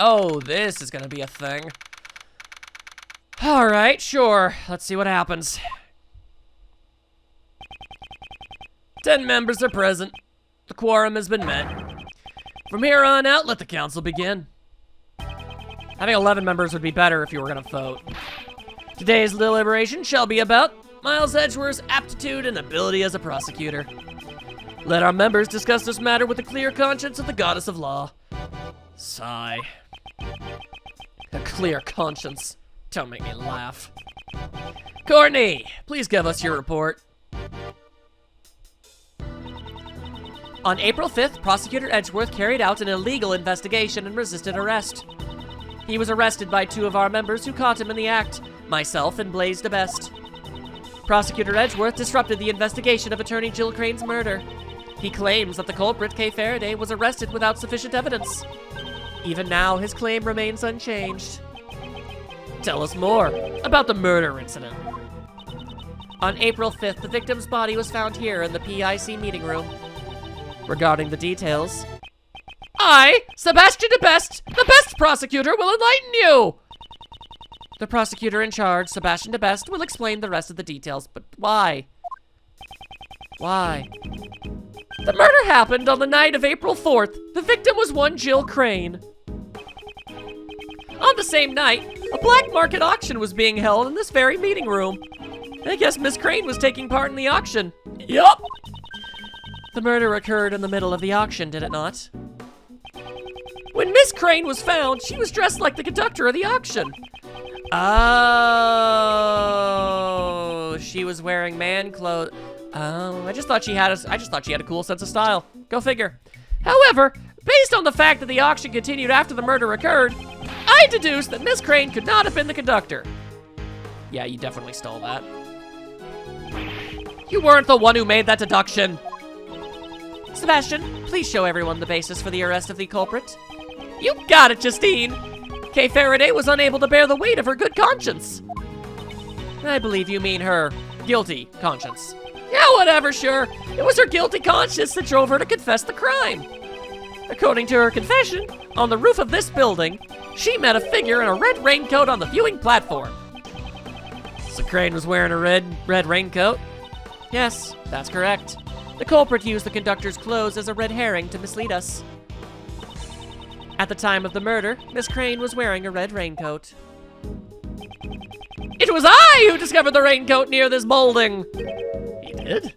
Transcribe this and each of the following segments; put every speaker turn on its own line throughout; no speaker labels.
Oh, this is gonna be a thing. Alright, sure. Let's see what happens. 10 members are present. The quorum has been met. From here on out, let the council begin. Having 11 members would be better if you were gonna vote. Today's deliberation shall be about Miles Edgeworth's aptitude and ability as a prosecutor. Let our members discuss this matter with a clear conscience of the goddess of law. Sigh. A clear conscience. Don't make me laugh. Courtney, please give us your report. On April 5th, Prosecutor Edgeworth carried out an illegal investigation and resisted arrest. He was arrested by 2 of our members who caught him in the act, myself and Blaze DeBest. Prosecutor Edgeworth disrupted the investigation of attorney Jill Crane's murder. He claims that the culprit, Kay Faraday, was arrested without sufficient evidence. Even now, his claim remains unchanged. Tell us more about the murder incident. On April 5th, the victim's body was found here in the PIC meeting room. Regarding the details, I, Sebastian DeBest, the best prosecutor, will enlighten you! The prosecutor in charge, Sebastian DeBest, will explain the rest of the details, but why? Why? The murder happened on the night of April 4th. The victim was one Jill Crane. On the same night, a black market auction was being held in this very meeting room. I guess Miss Crane was taking part in the auction. Yup! The murder occurred in the middle of the auction, did it not? When Miss Crane was found, she was dressed like the conductor of the auction. Oh, she was wearing man clothes. Oh, I just thought she had a cool sense of style. Go figure. However, based on the fact that the auction continued after the murder occurred, I deduced that Miss Crane could not have been the conductor. Yeah, you definitely stole that. You weren't the one who made that deduction. Sebastian, please show everyone the basis for the arrest of the culprit. You got it, Justine. Kay Faraday was unable to bear the weight of her good conscience. I believe you mean her guilty conscience. Yeah, whatever, sure. It was her guilty conscience that drove her to confess the crime. According to her confession, on the roof of this building, she met a figure in a red raincoat on the viewing platform. So Crane was wearing a red raincoat? Yes, that's correct. The culprit used the conductor's clothes as a red herring to mislead us. At the time of the murder, Miss Crane was wearing a red raincoat. It was I who discovered the raincoat near this building! He did?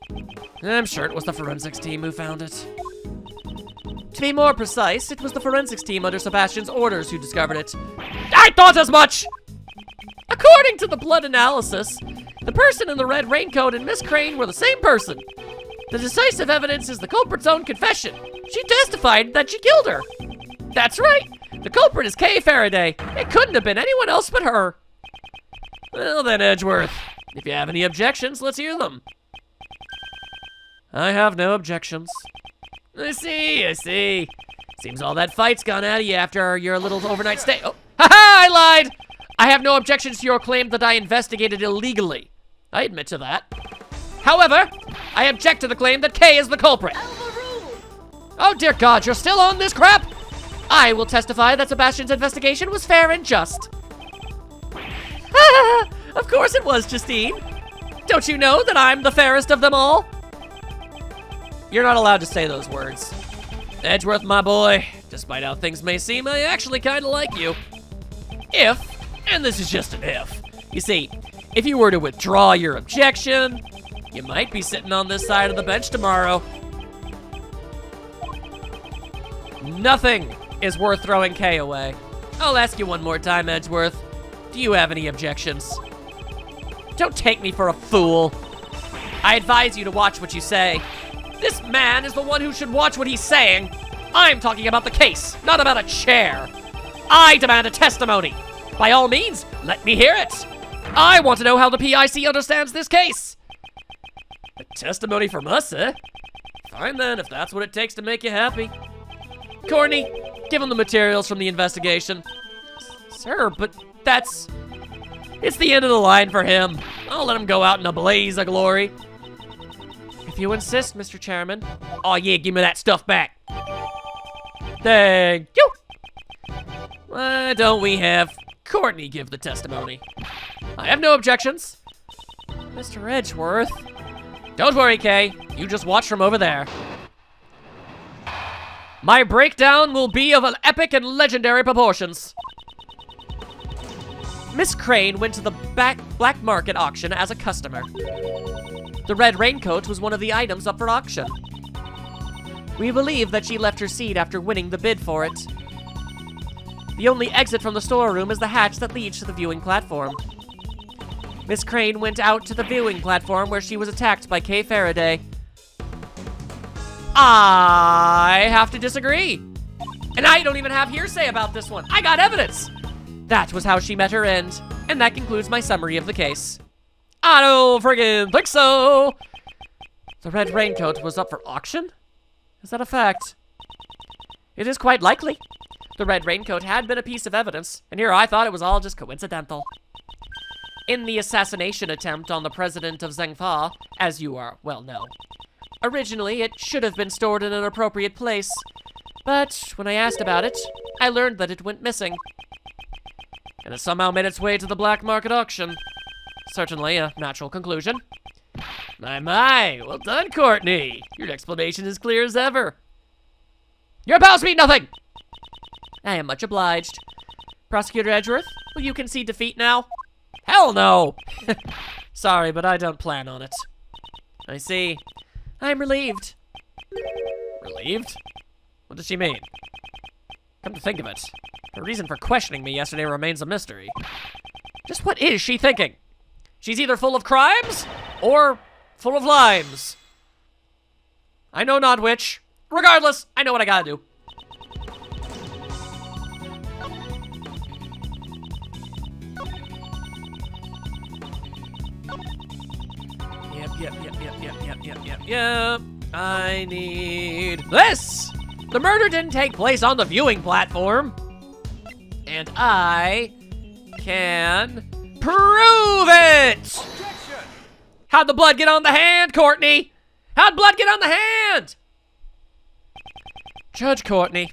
I'm sure it was the forensics team who found it. To be more precise, it was the forensics team under Sebastian's orders who discovered it. I thought as much! According to the blood analysis, the person in the red raincoat and Miss Crane were the same person. The decisive evidence is the culprit's own confession. She testified that she killed her. That's right. The culprit is Kay Faraday. It couldn't have been anyone else but her. Well then, Edgeworth, if you have any objections, let's hear them. I have no objections. I see. Seems all that fight's gone out of you after your little overnight stay. Oh, haha, I lied! I have no objections to your claim that I investigated illegally. I admit to that. However, I object to the claim that Kay is the culprit. Oh dear God, you're still on this crap? I will testify that Sebastian's investigation was fair and just. Of course it was, Justine. Don't you know that I'm the fairest of them all? You're not allowed to say those words. Edgeworth, my boy, despite how things may seem, I actually kinda like you. If, and this is just an if, you see, if you were to withdraw your objection, you might be sitting on this side of the bench tomorrow. Nothing is worth throwing Kay away. I'll ask you one more time, Edgeworth. Do you have any objections? Don't take me for a fool. I advise you to watch what you say. This man is the one who should watch what he's saying. I'm talking about the case, not about a chair. I demand a testimony. By all means, let me hear it. I want to know how the PIC understands this case. A testimony from us, eh? Fine then, if that's what it takes to make you happy. Courtney, give him the materials from the investigation. Sir, but that's... It's the end of the line for him. I'll let him go out in a blaze of glory. If you insist, Mr. Chairman. Oh yeah, give me that stuff back. Thank you. Why don't we have Courtney give the testimony? I have no objections. Mr. Edgeworth. Don't worry, Kay. You just watch from over there. My breakdown will be of an epic and legendary proportions. Miss Crane went to the black market auction as a customer. The red raincoat was one of the items up for auction. We believe that she left her seat after winning the bid for it. The only exit from the storeroom is the hatch that leads to the viewing platform. Miss Crane went out to the viewing platform where she was attacked by Kay Faraday. I have to disagree. And I don't even have hearsay about this one. I got evidence. That was how she met her end. And that concludes my summary of the case. I don't friggin' think so. The red raincoat was up for auction? Is that a fact? It is quite likely. The red raincoat had been a piece of evidence, and here I thought it was all just coincidental. In the assassination attempt on the president of Zhengfa, as you are well know, originally it should have been stored in an appropriate place, but when I asked about it, I learned that it went missing. And it somehow made its way to the black market auction. Certainly a natural conclusion. My, well done, Courtney. Your explanation is clear as ever. Your pals mean nothing! I am much obliged. Prosecutor Edgeworth, will you concede defeat now? Hell no! Sorry, but I don't plan on it. I see. I'm relieved. Relieved? What does she mean? Come to think of it, her reason for questioning me yesterday remains a mystery. Just what is she thinking? She's either full of crimes, or full of limes. I know not which. Regardless, I know what I gotta do. Yep. I need this! The murder didn't take place on the viewing platform. And I can prove it! Objection! How'd the blood get on the hand, Courtney? How'd blood get on the hand? Judge Courtney,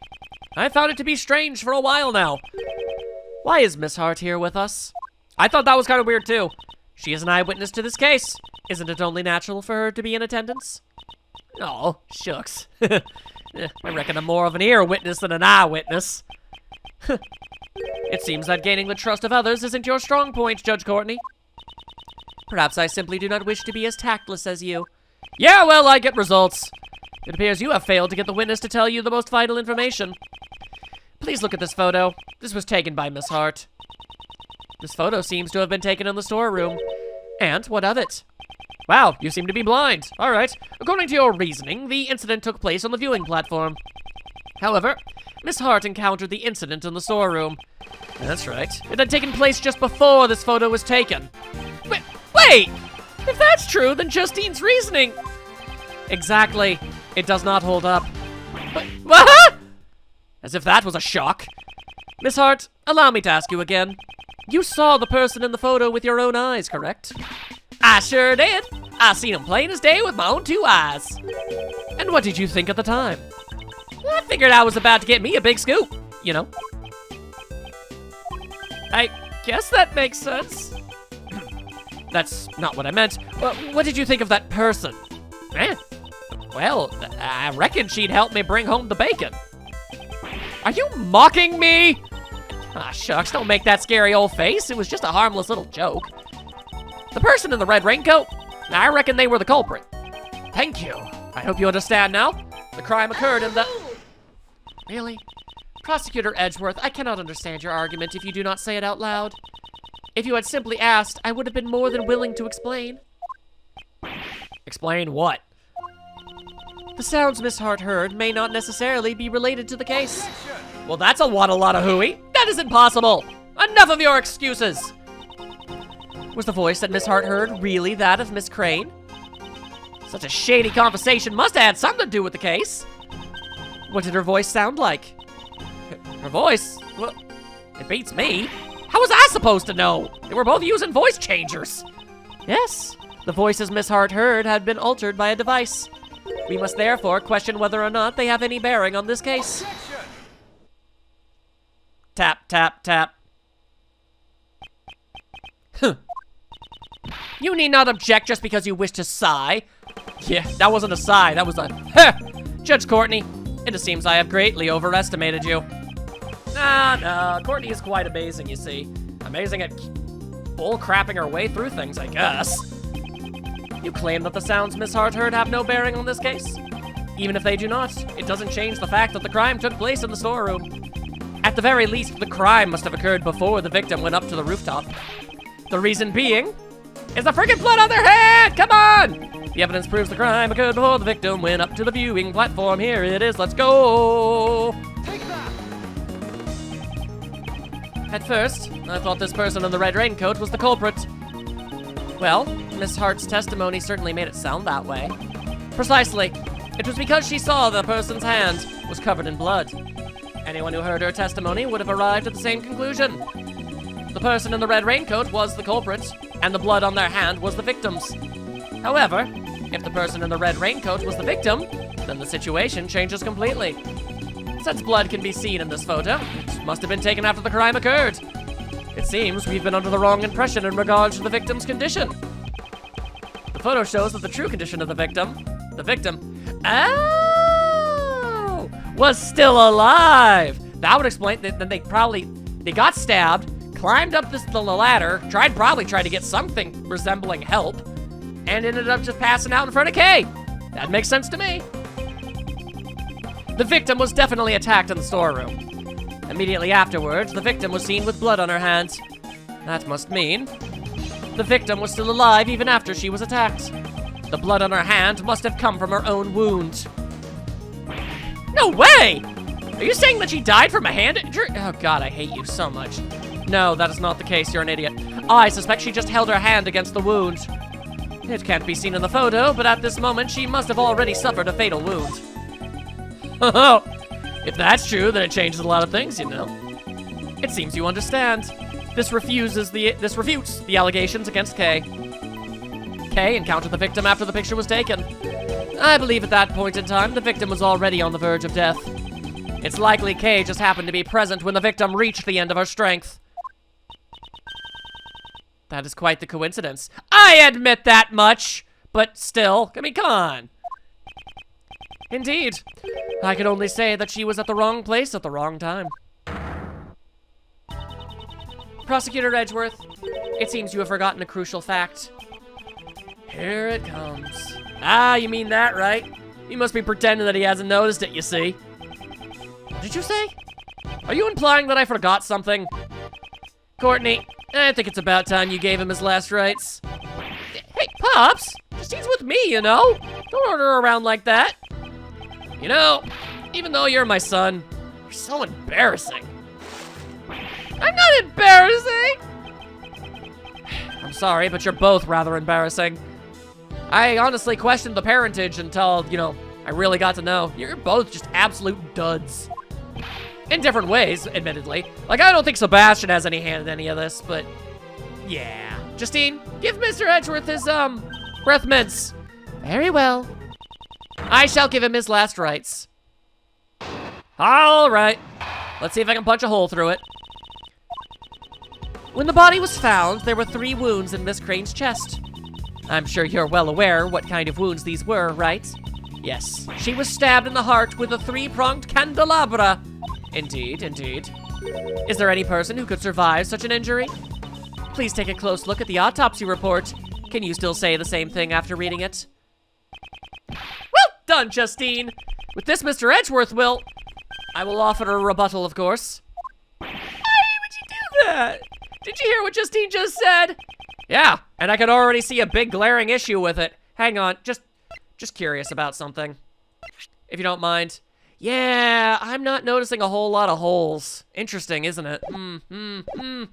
I found it to be strange for a while now. Why is Miss Hart here with us? I thought that was kind of weird too. She is an eyewitness to this case. Isn't it only natural for her to be in attendance? Oh, shucks. I reckon I'm more of an ear witness than an eyewitness. It seems that gaining the trust of others isn't your strong point, Judge Courtney. Perhaps I simply do not wish to be as tactless as you. Yeah, well, I get results. It appears you have failed to get the witness to tell you the most vital information. Please look at this photo. This was taken by Miss Hart. This photo seems to have been taken in the storeroom. And what of it? Wow, you seem to be blind. All right. According to your reasoning, the incident took place on the viewing platform. However, Miss Hart encountered the incident in the storeroom. That's right. It had taken place just before this photo was taken. Wait! If that's true, then Justine's reasoning... Exactly. It does not hold up. But, what? As if that was a shock. Miss Hart, allow me to ask you again. You saw the person in the photo with your own eyes, correct? I sure did. I seen him plain as day with my own two eyes. And what did you think at the time? I figured I was about to get me a big scoop, you know. I guess that makes sense. That's not what I meant. Well, what did you think of that person? Well, I reckon she'd help me bring home the bacon. Are you mocking me? Ah, shucks, don't make that scary old face. It was just a harmless little joke. The person in the red raincoat, I reckon they were the culprit. Thank you. I hope you understand now. The crime occurred in the... Really? Prosecutor Edgeworth, I cannot understand your argument if you do not say it out loud. If you had simply asked, I would have been more than willing to explain. Explain what? The sounds Miss Hart heard may not necessarily be related to the case. Well, that's a lot of hooey. That is impossible. Enough of your excuses. Was the voice that Miss Hart heard really that of Miss Crane? Such a shady conversation must have had something to do with the case. What did her voice sound like? Her voice? Well, it beats me. How was I supposed to know? They were both using voice changers. Yes, the voices Miss Hart heard had been altered by a device. We must therefore question whether or not they have any bearing on this case. Tap, tap, tap. Huh. You need not object just because you wish to sigh. Yeah, that wasn't a sigh, that was a huh. Judge Courtney, it seems I have greatly overestimated you. Nah, Courtney is quite amazing, you see. Amazing at bull-crapping her way through things, I guess. You claim that the sounds Miss Hart heard have no bearing on this case? Even if they do not, it doesn't change the fact that the crime took place in the storeroom. At the very least, the crime must have occurred before the victim went up to the rooftop. The reason being is the friggin' blood on their hand! Come on! The evidence proves the crime occurred before the victim went up to the viewing platform. Here it is, let's go!
Take that!
At first, I thought this person in the red raincoat was the culprit. Well, Miss Hart's testimony certainly made it sound that way. Precisely. It was because she saw the person's hand was covered in blood. Anyone who heard her testimony would have arrived at the same conclusion. The person in the red raincoat was the culprit, and the blood on their hand was the victim's. However, if the person in the red raincoat was the victim, then the situation changes completely. Since blood can be seen in this photo, it must have been taken after the crime occurred. It seems we've been under the wrong impression in regards to the victim's condition. The photo shows that the true condition of the victim, oh, was still alive. That would explain that they got stabbed, climbed up the ladder, probably tried to get something resembling help, and ended up just passing out in front of Kay. That makes sense to me. The victim was definitely attacked in the storeroom. Immediately afterwards, the victim was seen with blood on her hands. That must mean the victim was still alive even after she was attacked. The blood on her hand must have come from her own wound. No way! Are you saying that she died from a hand injury? Oh God, I hate you so much. No, that is not the case, you're an idiot. I suspect she just held her hand against the wound. It can't be seen in the photo, but at this moment, she must have already suffered a fatal wound. Oh, if that's true, then it changes a lot of things, you know. It seems you understand. This refutes the allegations against Kay. Kay encountered the victim after the picture was taken. I believe at that point in time, the victim was already on the verge of death. It's likely Kay just happened to be present when the victim reached the end of her strength. That is quite the coincidence. I admit that much, but still, I mean, come on. Indeed. I can only say that she was at the wrong place at the wrong time. Prosecutor Edgeworth, it seems you have forgotten a crucial fact. Here it comes. Ah, you mean that, right? He must be pretending that he hasn't noticed it, you see. What did you say? Are you implying that I forgot something? Courtney, I think it's about time you gave him his last rites. Hey, Pops, Justine's with me, you know? Don't order her around like that. You know, even though you're my son, you're so embarrassing. I'm not embarrassing! I'm sorry, but you're both rather embarrassing. I honestly questioned the parentage until, you know, I really got to know. You're both just absolute duds. In different ways, admittedly. Like, I don't think Sebastian has any hand in any of this, but yeah. Justine, give Mr. Edgeworth his, breath mints. Very well. I shall give him his last rites. All right. Let's see if I can punch a hole through it. When the body was found, there were 3 wounds in Miss Crane's chest. I'm sure you're well aware what kind of wounds these were, right? Yes, she was stabbed in the heart with a 3-pronged candelabra. Indeed, indeed. Is there any person who could survive such an injury? Please take a close look at the autopsy report. Can you still say the same thing after reading it? Well done, Justine. With this, Mr. Edgeworth I will offer a rebuttal, of course. Why would you do that? Did you hear what Justine just said? Yeah, and I could already see a big glaring issue with it. Hang on, just curious about something. If you don't mind. Yeah, I'm not noticing a whole lot of holes. Interesting, isn't it?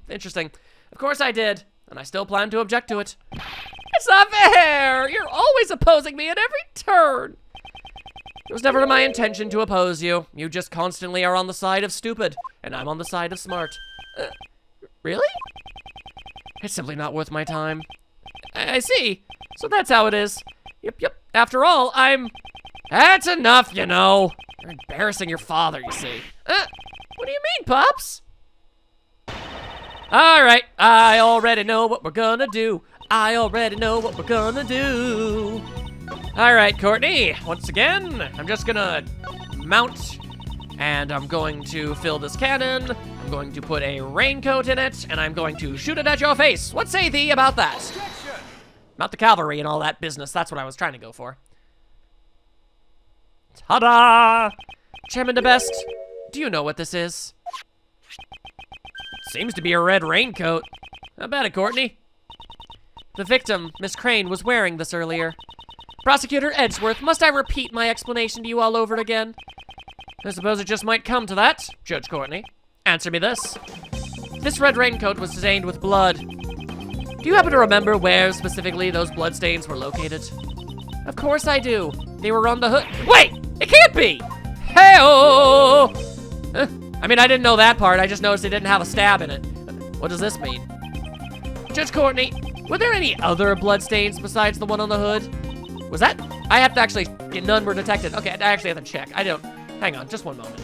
Interesting. Of course I did, and I still plan to object to it. It's not fair! You're always opposing me at every turn! It was never my intention to oppose you. You just constantly are on the side of stupid, and I'm on the side of smart. Really? It's simply not worth my time. I see. So that's how it is. Yep. After all, That's enough, you know. You're embarrassing your father, you see. What do you mean, Pops? All right, I already know what we're gonna do. I already know what we're gonna do. All right, Courtney, once again, I'm just gonna mount, and I'm going to fill this cannon. I'm going to put a raincoat in it, and I'm going to shoot it at your face. What say thee about that? Not the cavalry and all that business. That's what I was trying to go for. Ta-da! Chairman DeBest, do you know what this is? Seems to be a red raincoat. How about it, Courtney? The victim, Miss Crane, was wearing this earlier. Prosecutor Edgeworth, must I repeat my explanation to you all over again? I suppose it just might come to that, Judge Courtney. Answer me this. This red raincoat was stained with blood. Do you happen to remember where specifically those bloodstains were located? Of course I do. They were on the hood. Wait! It can't be! Hey-oh! I mean, I didn't know that part. I just noticed it didn't have a stab in it. What does this mean? Judge Courtney, were there any other bloodstains besides the one on the hood? Was that? I have to actually, none were detected. Okay, I actually have to check. I don't, hang on, just one moment.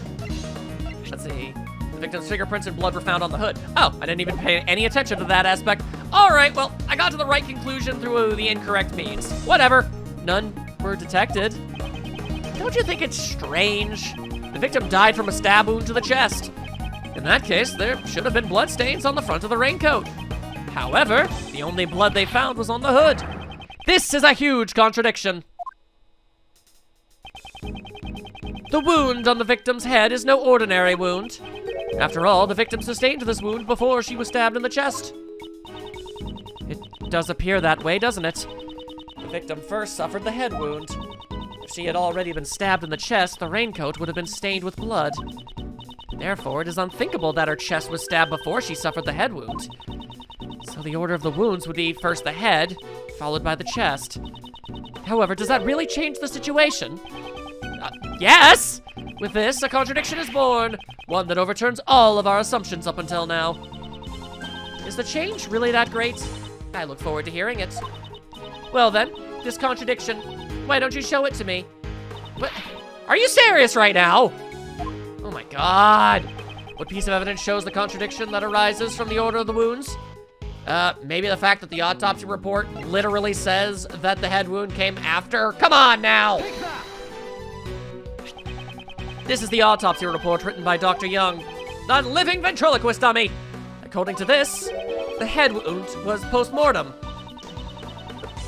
Let's see. The victim's fingerprints and blood were found on the hood. Oh, I didn't even pay any attention to that aspect. All right, well, I got to the right conclusion through the incorrect means. Whatever, none were detected. Don't you think it's strange? The victim died from a stab wound to the chest. In that case, there should have been bloodstains on the front of the raincoat. However, the only blood they found was on the hood. This is a huge contradiction. The wound on the victim's head is no ordinary wound. After all, the victim sustained this wound before she was stabbed in the chest. It does appear that way, doesn't it? The victim first suffered the head wound. If she had already been stabbed in the chest, the raincoat would have been stained with blood. Therefore, it is unthinkable that her chest was stabbed before she suffered the head wound. So the order of the wounds would be first the head, followed by the chest. However, does that really change the situation? Yes! With this, a contradiction is born, one that overturns all of our assumptions up until now. Is the change really that great? I look forward to hearing it. Well then, this contradiction, why don't you show it to me? What? Are you serious right now? Oh my god. What piece of evidence shows the contradiction that arises from the order of the wounds? Maybe the fact that the autopsy report literally says that the head wound came after? Come on now! This is the autopsy report written by Dr. Young, the living ventriloquist dummy. According to this, the head wound was post-mortem.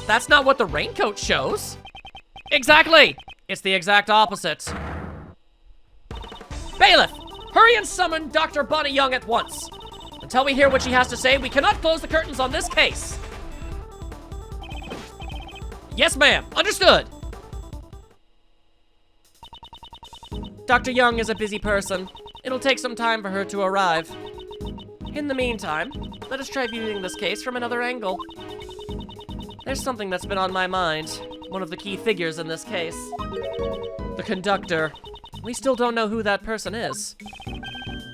That's not what the raincoat shows. Exactly! It's the exact opposite. Bailiff, hurry and summon Dr. Bonnie Young at once. Until we hear what she has to say, we cannot close the curtains on this case. Yes, ma'am. Understood. Dr. Young is a busy person. It'll take some time for her to arrive. In the meantime, let us try viewing this case from another angle. There's something that's been on my mind. One of the key figures in this case. The conductor. We still don't know who that person is.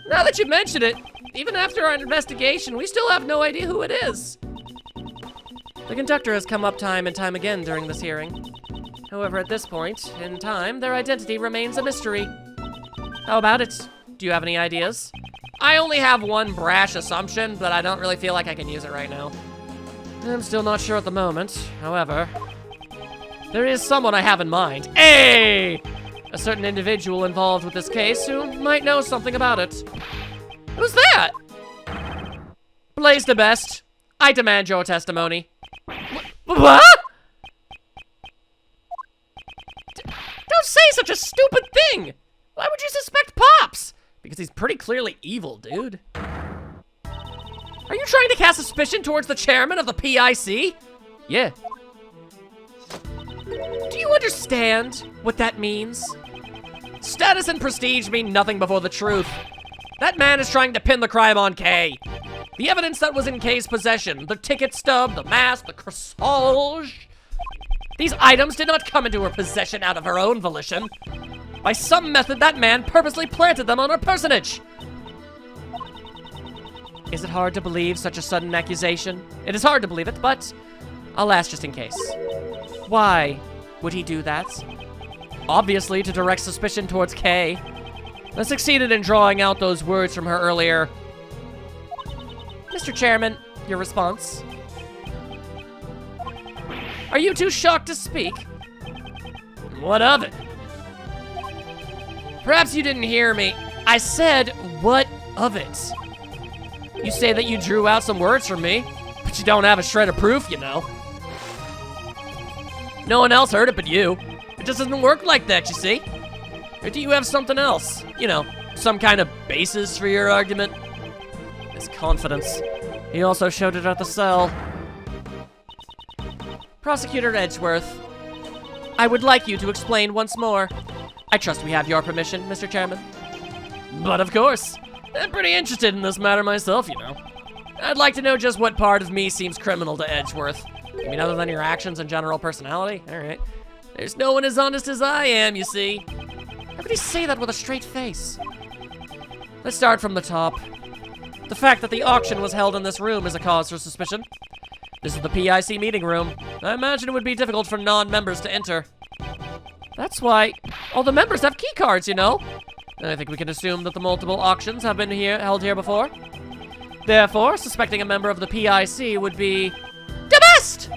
Now that you mention it, even after our investigation, we still have no idea who it is. The conductor has come up time and time again during this hearing. However, at this point in time, their identity remains a mystery. How about it? Do you have any ideas? I only have one brash assumption, but I don't really feel like I can use it right now. I'm still not sure at the moment. However, there is someone I have in mind. Hey! A certain individual involved with this case who might know something about it. Who's that? Blaze the best. I demand your testimony. What? Don't say such a stupid thing! Why would you suspect Pops? Because he's pretty clearly evil, dude. Are you trying to cast suspicion towards the chairman of the PIC? Yeah. Do you understand what that means? Status and prestige mean nothing before the truth. That man is trying to pin the crime on Kay. The evidence that was in Kay's possession, the ticket stub, the mask, the corsage, these items did not come into her possession out of her own volition. By some method, that man purposely planted them on her personage. Is it hard to believe such a sudden accusation? It is hard to believe it, but I'll ask just in case. Why would he do that? Obviously, to direct suspicion towards Kay. I succeeded in drawing out those words from her earlier. Mr. Chairman, your response? Are you too shocked to speak? What of it? Perhaps you didn't hear me. I said, what of it? You say that you drew out some words from me, but you don't have a shred of proof, you know. No one else heard it but you. It just doesn't work like that, you see? Or do you have something else? You know, some kind of basis for your argument? His confidence. He also showed it at the cell. Prosecutor Edgeworth, I would like you to explain once more. I trust we have your permission, Mr. Chairman. But of course. I'm pretty interested in this matter myself, you know. I'd like to know just what part of me seems criminal to Edgeworth. I mean, other than your actions and general personality? All right. There's no one as honest as I am, you see. How could he say that with a straight face? Let's start from the top. The fact that the auction was held in this room is a cause for suspicion. This is the PIC meeting room. I imagine it would be difficult for non-members to enter. That's why all the members have key cards, you know. And I think we can assume that the multiple auctions have been held here before. Therefore, suspecting a member of the PIC would be dismissed!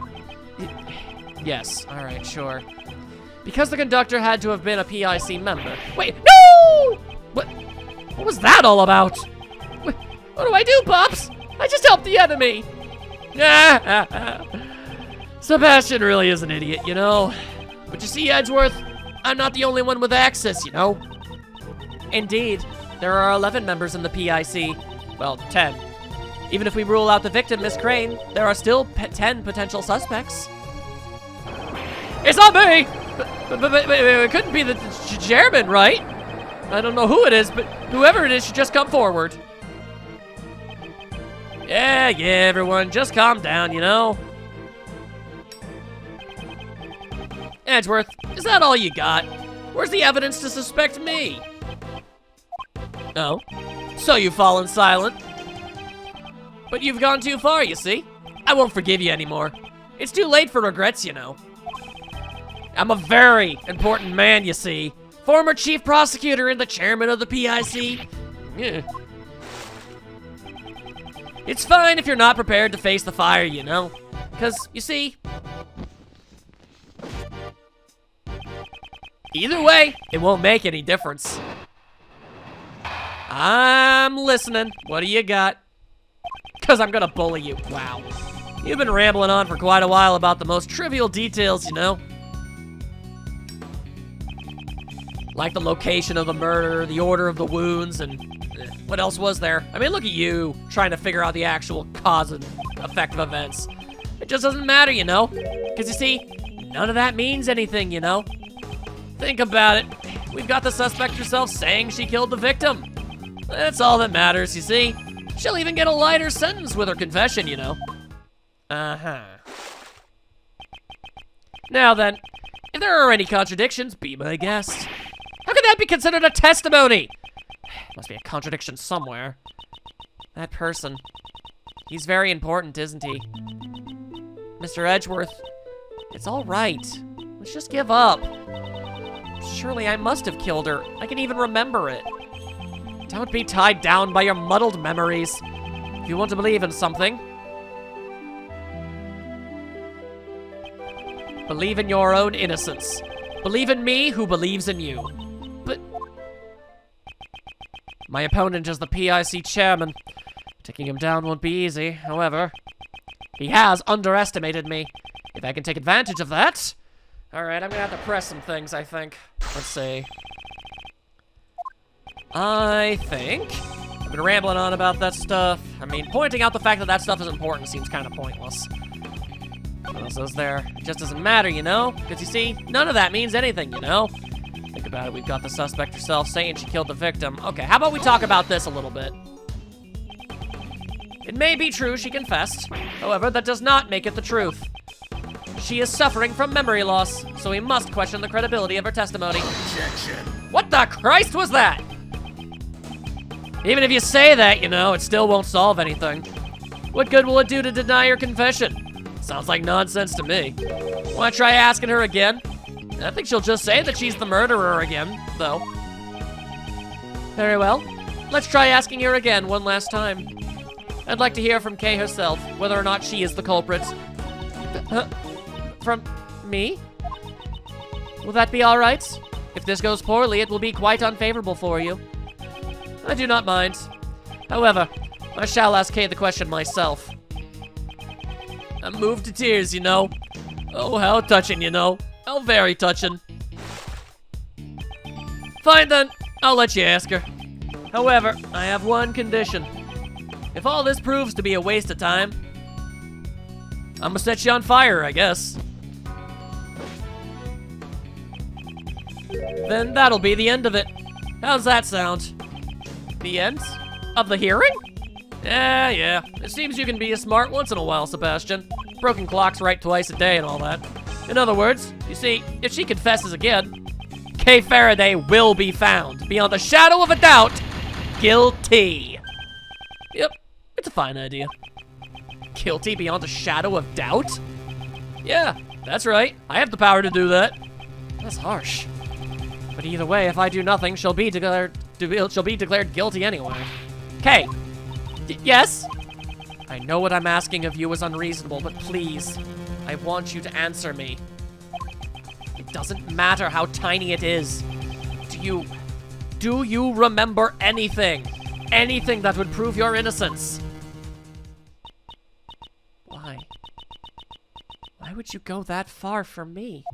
Yes, all right, sure. Because the conductor had to have been a PIC member. Wait, no! What was that all about? What do I do, Pops? I just helped the enemy. Sebastian really is an idiot, you know. But you see, Edgeworth, I'm not the only one with access, you know. Indeed, there are 11 members in the PIC. Well, 10. Even if we rule out the victim, Miss Crane, there are still 10 potential suspects. It's not me! But it couldn't be the chairman, right? I don't know who it is, but whoever it is should just come forward. Yeah, everyone, just calm down, you know? Edgeworth, is that all you got? Where's the evidence to suspect me? Oh, so you've fallen silent? But you've gone too far, you see? I won't forgive you anymore. It's too late for regrets, you know. I'm a very important man, you see. Former chief prosecutor and the chairman of the PIC. Yeah. It's fine if you're not prepared to face the fire, you know? Because, you see, either way, it won't make any difference. I'm listening. What do you got? Because I'm gonna bully you. Wow. You've been rambling on for quite a while about the most trivial details, you know? Like the location of the murder, the order of the wounds, and what else was there? I mean, look at you, trying to figure out the actual cause and effect of events. It just doesn't matter, you know? Because you see, none of that means anything, you know? Think about it. We've got the suspect herself saying she killed the victim. That's all that matters, you see? She'll even get a lighter sentence with her confession, you know? Uh-huh. Now then, if there are any contradictions, be my guest. How can that be considered a testimony? Must be a contradiction somewhere. That person. He's very important, isn't he? Mr. Edgeworth, it's all right. Let's just give up. Surely I must have killed her. I can even remember it. Don't be tied down by your muddled memories. If you want to believe in something, believe in your own innocence. Believe in me who believes in you. But my opponent is the PIC chairman. Taking him down won't be easy, however. He has underestimated me. If I can take advantage of that. Alright, I'm gonna have to press some things, I think. Let's see. I think I've been rambling on about that stuff. I mean, pointing out the fact that that stuff is important seems kind of pointless. What else is there? It just doesn't matter, you know? Because you see, none of that means anything, you know? Think about it, we've got the suspect herself saying she killed the victim. Okay, how about we talk about this a little bit? It may be true she confessed. However, that does not make it the truth. She is suffering from memory loss, so we must question the credibility of her testimony.
Objection.
What the Christ was that? Even if you say that, you know, it still won't solve anything. What good will it do to deny her confession? Sounds like nonsense to me. Wanna try asking her again? I think she'll just say that she's the murderer again, though. Very well. Let's try asking her again one last time. I'd like to hear from Kay herself, whether or not she is the culprit. From me? Will that be all right? If this goes poorly, it will be quite unfavorable for you. I do not mind. However, I shall ask Kay the question myself. I'm moved to tears, you know. Oh, how touching, you know. How very touching. Fine then, I'll let you ask her. However, I have one condition. If all this proves to be a waste of time, I'm gonna set you on fire, I guess. Then that'll be the end of it. How's that sound? The end? Of the hearing? Yeah. It seems you can be a smart once in a while, Sebastian. Broken clocks right twice a day and all that. In other words, you see, if she confesses again, Kay Faraday will be found, beyond a shadow of a doubt, guilty. Yep, it's a fine idea. Guilty beyond a shadow of doubt? Yeah, that's right. I have the power to do that. That's harsh. But either way, if I do nothing, she'll be declared guilty anyway. Kay. Yes? I know what I'm asking of you is unreasonable, but please, I want you to answer me. It doesn't matter how tiny it is. Do you remember anything? Anything that would prove your innocence? Why? Why would you go that far for me?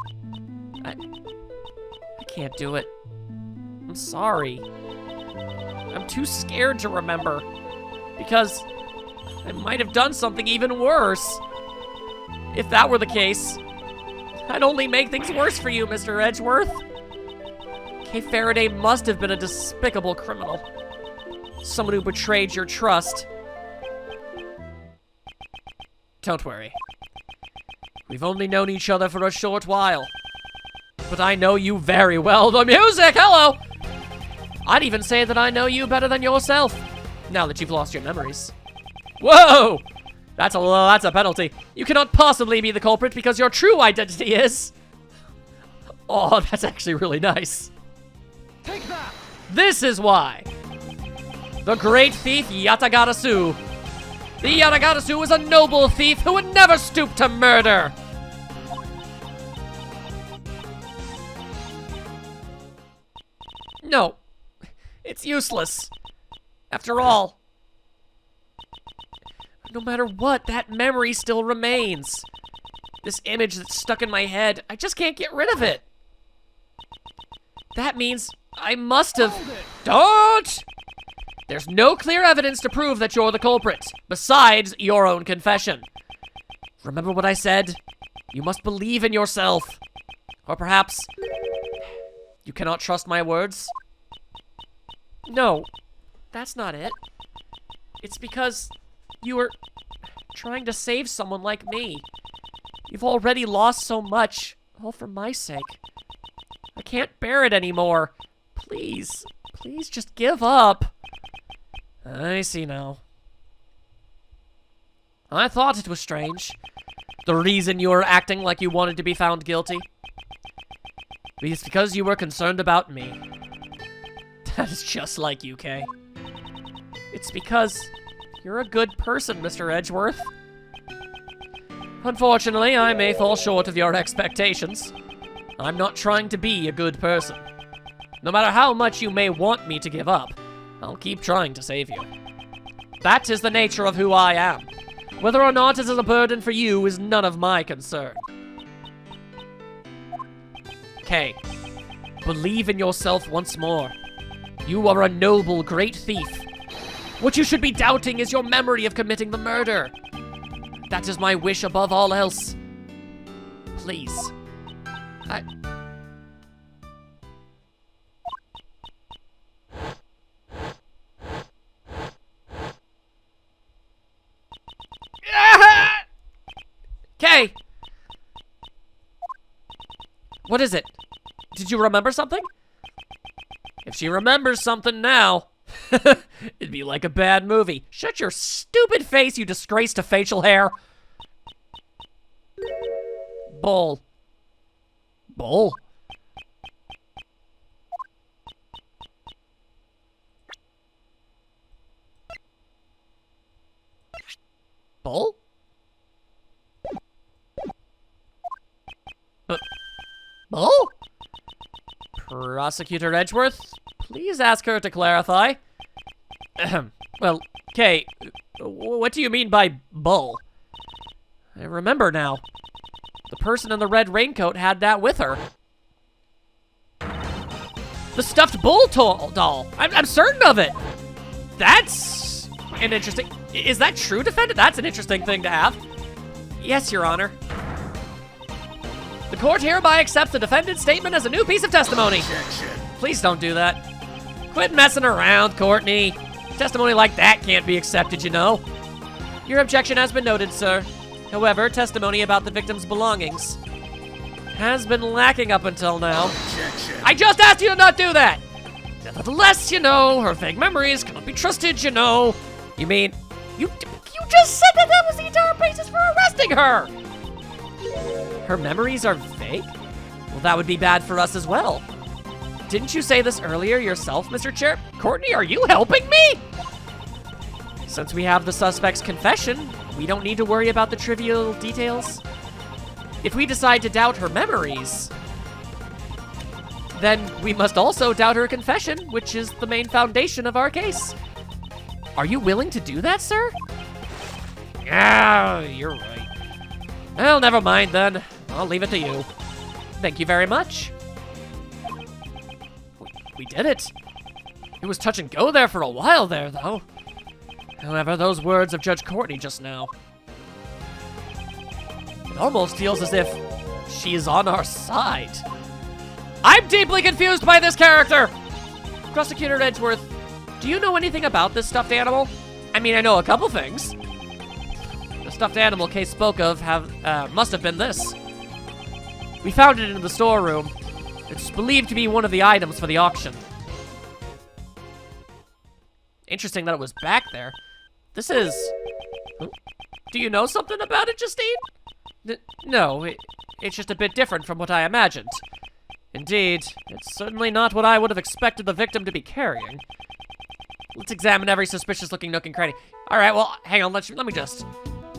I can't do it. I'm sorry. I'm too scared to remember. Because I might have done something even worse. If that were the case, I'd only make things worse for you, Mr. Edgeworth. Kay Faraday must have been a despicable criminal. Someone who betrayed your trust. Don't worry. We've only known each other for a short while. But I know you very well. The music, hello! I'd even say that I know you better than yourself, now that you've lost your memories. Whoa! That's a penalty. You cannot possibly be the culprit because your true identity is... Oh, that's actually really nice.
Take that!
This is why. The great thief Yatagarasu. The Yatagarasu was a noble thief who would never stoop to murder. No, it's useless. After all, no matter what, that memory still remains. This image that's stuck in my head, I just can't get rid of it. That means I must have... Don't! There's no clear evidence to prove that you're the culprit, besides your own confession. Remember what I said? You must believe in yourself. Or perhaps... you cannot trust my words? No, that's not it. It's because you were trying to save someone like me. You've already lost so much, all for my sake. I can't bear it anymore. Please, please just give up. I see now. I thought it was strange. The reason you were acting like you wanted to be found guilty. It's because you were concerned about me. That is just like you, Kay. It's because you're a good person, Mr. Edgeworth. Unfortunately, I may fall short of your expectations. I'm not trying to be a good person. No matter how much you may want me to give up, I'll keep trying to save you. That is the nature of who I am. Whether or not it is a burden for you is none of my concern. Kay, believe in yourself once more. You are a noble, great thief. What you should be doubting is your memory of committing the murder. That is my wish above all else. Please. Kay! What is it? Did you remember something? If she remembers something now, it'd be like a bad movie. Shut your stupid face, you disgrace to facial hair. Bull. Bull? Bull? Bull? Prosecutor Edgeworth, please ask her to clarify. Well, Kay, what do you mean by bull? I remember now. The person in the red raincoat had that with her. The stuffed bull doll. I'm certain of it. That's an interesting... Is that true, defendant? That's an interesting thing to have. Yes, Your Honor. The court hereby accepts the defendant's statement as a new piece of testimony.
Objection.
Please don't do that. Quit messing around, Courtney. Testimony like that can't be accepted, you know. Your objection has been noted, sir. However, testimony about the victim's belongings has been lacking up until now.
Objection.
I just asked you to not do that! Nevertheless, you know, her vague memories cannot be trusted, you know. You mean, you just said that was the entire basis for arresting her! Her memories are vague? Well, that would be bad for us as well. Didn't you say this earlier yourself, Mr. Chair? Courtney, are you helping me? Since we have the suspect's confession, we don't need to worry about the trivial details. If we decide to doubt her memories, then we must also doubt her confession, which is the main foundation of our case. Are you willing to do that, sir? Yeah, you're right. Well, never mind then. I'll leave it to you. Thank you very much. We did it. It was touch and go there for a while there, though. However, those words of Judge Courtney just now, it almost feels as if she is on our side. I'm deeply confused by this character! Prosecutor Edgeworth, do you know anything about this stuffed animal? I mean, I know a couple things. The stuffed animal Kay spoke of must have been this. We found it in the storeroom. It's believed to be one of the items for the auction. Interesting that it was back there. This is... Do you know something about it, Justine? No, it's just a bit different from what I imagined. Indeed, it's certainly not what I would have expected the victim to be carrying. Let's examine every suspicious-looking nook and cranny. All right, well, hang on, let me just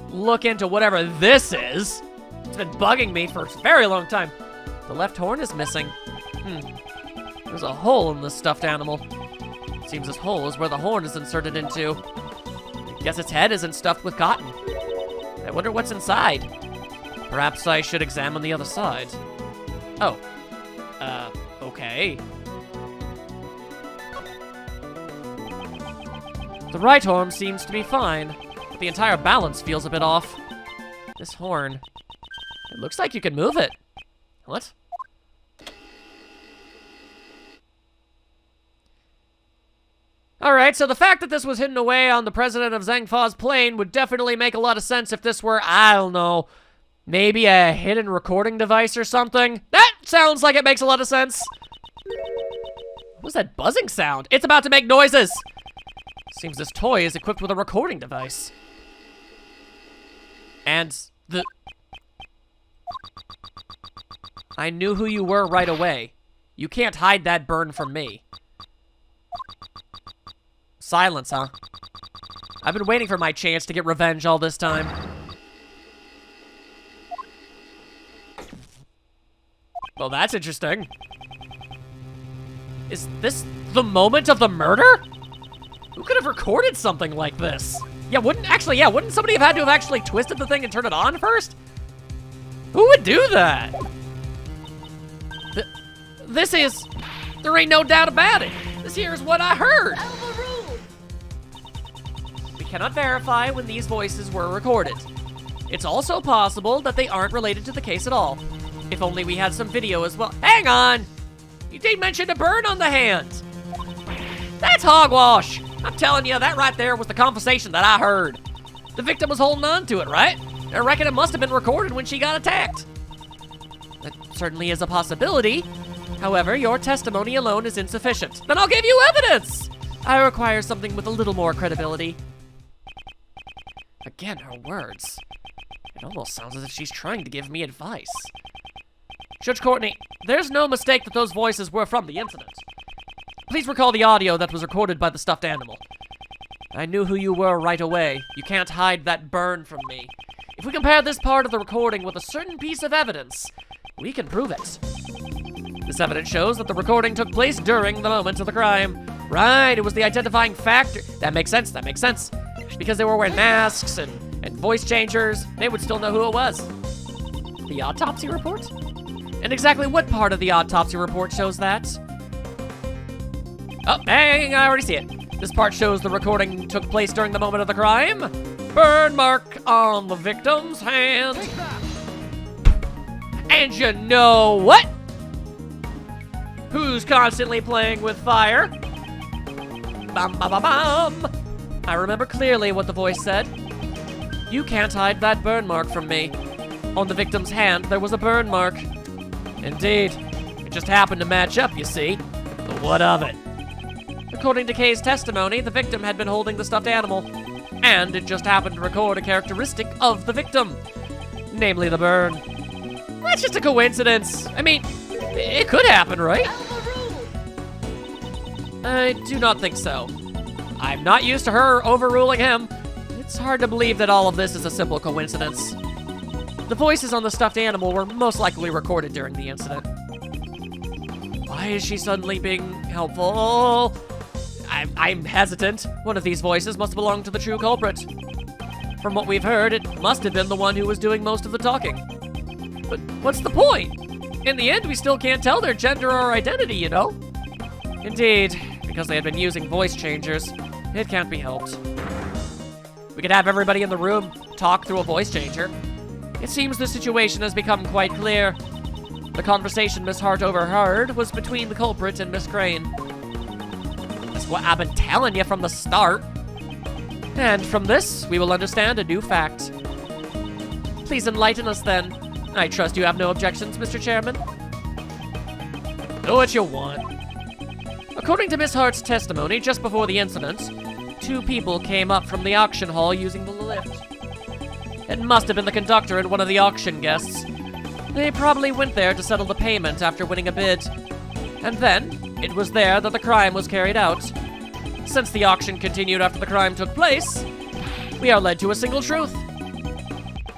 look into whatever this is. It's been bugging me for a very long time. The left horn is missing. There's a hole in this stuffed animal. It seems this hole is where the horn is inserted into. Guess its head isn't stuffed with cotton. I wonder what's inside. Perhaps I should examine the other side. Oh. Okay. The right horn seems to be fine, but the entire balance feels a bit off. This horn, it looks like you can move it. What? Alright, so the fact that this was hidden away on the president of Zhangfa's plane would definitely make a lot of sense if this were, I don't know, maybe a hidden recording device or something. That sounds like it makes a lot of sense. What was that buzzing sound? It's about to make noises! Seems this toy is equipped with a recording device. And I knew who you were right away. You can't hide that burn from me. Silence, huh? I've been waiting for my chance to get revenge all this time. Well, that's interesting. Is this the moment of the murder? Who could have recorded something like this? Yeah, wouldn't somebody have had to have actually twisted the thing and turned it on first? Who would do that? There ain't no doubt about it. This here is what I heard. We cannot verify when these voices were recorded. It's also possible that they aren't related to the case at all. If only we had some video as well. Hang on! You did mention a burn on the hand. That's hogwash. I'm telling you, that right there was the conversation that I heard. The victim was holding on to it, right? I reckon it must have been recorded when she got attacked. That certainly is a possibility. However, your testimony alone is insufficient. Then I'll give you evidence! I require something with a little more credibility. Again, her words. It almost sounds as if she's trying to give me advice. Judge Courtney, there's no mistake that those voices were from the incident. Please recall the audio that was recorded by the stuffed animal. I knew who you were right away. You can't hide that burn from me. If we compare this part of the recording with a certain piece of evidence, we can prove it. This evidence shows that the recording took place during the moment of the crime. Right, it was the identifying factor. That makes sense, that makes sense. Because they were wearing masks and voice changers, they would still know who it was. The autopsy report? And exactly what part of the autopsy report shows that? Oh, hey, I already see it. This part shows the recording took place during the moment of the crime. Burn mark on the victim's hand.
Take that!
And you know what? Who's constantly playing with fire? Bum, bum, bum, bum. I remember clearly what the voice said. You can't hide that burn mark from me. On the victim's hand, there was a burn mark. Indeed. It just happened to match up, you see. But what of it? According to Kay's testimony, the victim had been holding the stuffed animal. And it just happened to record a characteristic of the victim. Namely, the burn. That's just a coincidence. I mean, it could happen, right? I do not think so. I'm not used to her overruling him. It's hard to believe that all of this is a simple coincidence. The voices on the stuffed animal were most likely recorded during the incident. Why is she suddenly being helpful? I'm hesitant. One of these voices must belong to the true culprit. From what we've heard, it must have been the one who was doing most of the talking. But what's the point? In the end, we still can't tell their gender or identity, you know? Indeed, because they had been using voice changers, it can't be helped. We could have everybody in the room talk through a voice changer. It seems the situation has become quite clear. The conversation Miss Hart overheard was between the culprit and Miss Crane. That's what I've been telling you from the start. And from this, we will understand a new fact. Please enlighten us then. I trust you have no objections, Mr. Chairman. Do what you want. According to Miss Hart's testimony, just before the incident, 2 people came up from the auction hall using the lift. It must have been the conductor and one of the auction guests. They probably went there to settle the payment after winning a bid. And then, it was there that the crime was carried out. Since the auction continued after the crime took place, we are led to a single truth.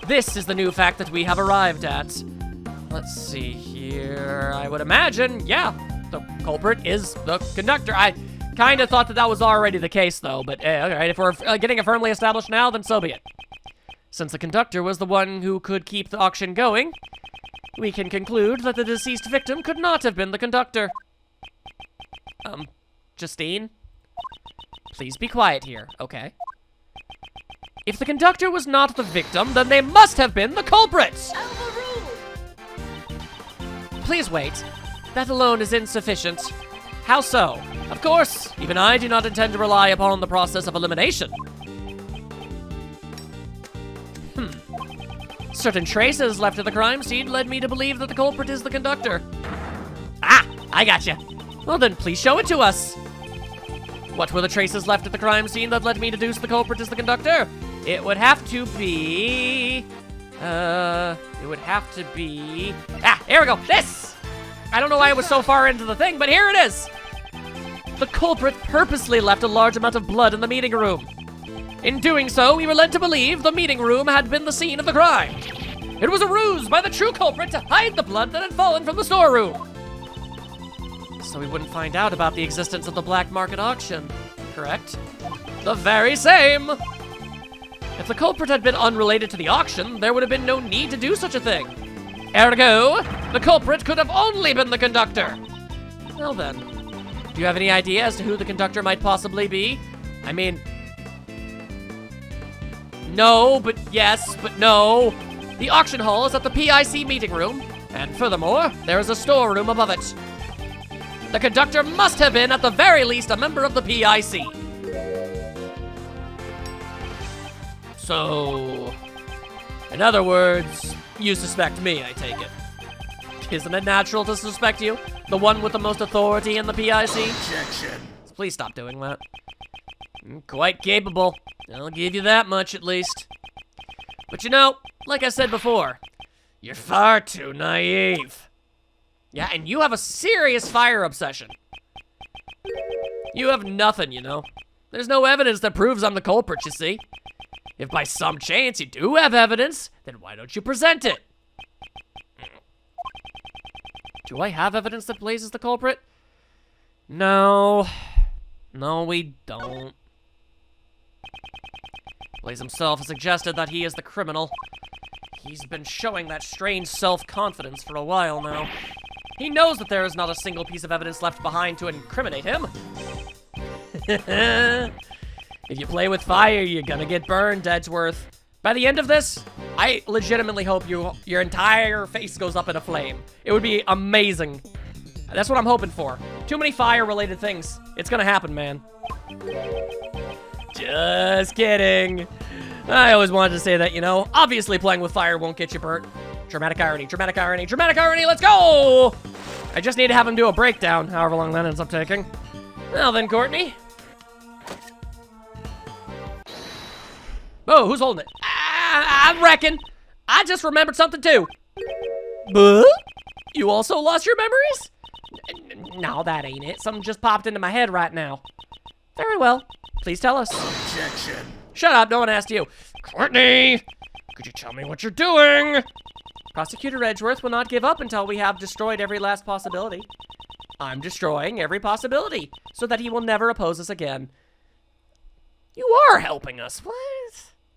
This is the new fact that we have arrived at. Let's see here. I would imagine, yeah, the culprit is the conductor. I kind of thought that was already the case, though, but all right, if we're getting it firmly established now, then so be it. Since the conductor was the one who could keep the auction going, we can conclude that the deceased victim could not have been the conductor. Justine? Please be quiet here, okay? If the conductor was not the victim, then they must have been the culprits! Please wait. That alone is insufficient. How so? Of course, even I do not intend to rely upon the process of elimination. Certain traces left at the crime scene led me to believe that the culprit is the conductor. Ah, I gotcha. Well then, please show it to us. What were the traces left at the crime scene that led me to deduce the culprit is the conductor? It would have to be... Ah, here we go. This! I don't know why it was so far into the thing, but here it is. The culprit purposely left a large amount of blood in the meeting room. In doing so, we were led to believe the meeting room had been the scene of the crime. It was a ruse by the true culprit to hide the blood that had fallen from the storeroom. So we wouldn't find out about the existence of the black market auction, correct? The very same! If the culprit had been unrelated to the auction, there would have been no need to do such a thing. Ergo, the culprit could have only been the conductor. Well then, do you have any idea as to who the conductor might possibly be? I mean... No, but yes, but no. The auction hall is at the PIC meeting room, and furthermore, there is a storeroom above it. The conductor must have been, at the very least, a member of the PIC. So, in other words, you suspect me, I take it. Isn't it natural to suspect you? The one with the most authority in the PIC?
Objection.
Please stop doing that. Quite capable. I'll give you that much, at least. But you know, like I said before, you're far too naive. Yeah, and you have a serious fire obsession. You have nothing, you know. There's no evidence that proves I'm the culprit, you see. If by some chance you do have evidence, then why don't you present it? Do I have evidence that Blaze is the culprit? No. No, we don't. Blaze himself has suggested that he is the criminal. He's been showing that strange self-confidence for a while now. He knows that there is not a single piece of evidence left behind to incriminate him. If you play with fire, you're gonna get burned, Edgeworth. By the end of this, I legitimately hope your entire face goes up in a flame. It would be amazing. That's what I'm hoping for. Too many fire-related things. It's gonna happen, man. Just kidding. I always wanted to say that, you know. Obviously, playing with fire won't get you burnt. Dramatic irony, dramatic irony, dramatic irony, let's go! I just need to have him do a breakdown, however long that ends up taking. Well then, Courtney. Oh, who's holding it? I reckon. I just remembered something too. Buh? You also lost your memories? No, that ain't it. Something just popped into my head right now. Very well. Please tell us.
Objection.
Shut up, no one asked you. Courtney, could you tell me what you're doing? Prosecutor Edgeworth will not give up until we have destroyed every last possibility. I'm destroying every possibility so that he will never oppose us again. You are helping us. What?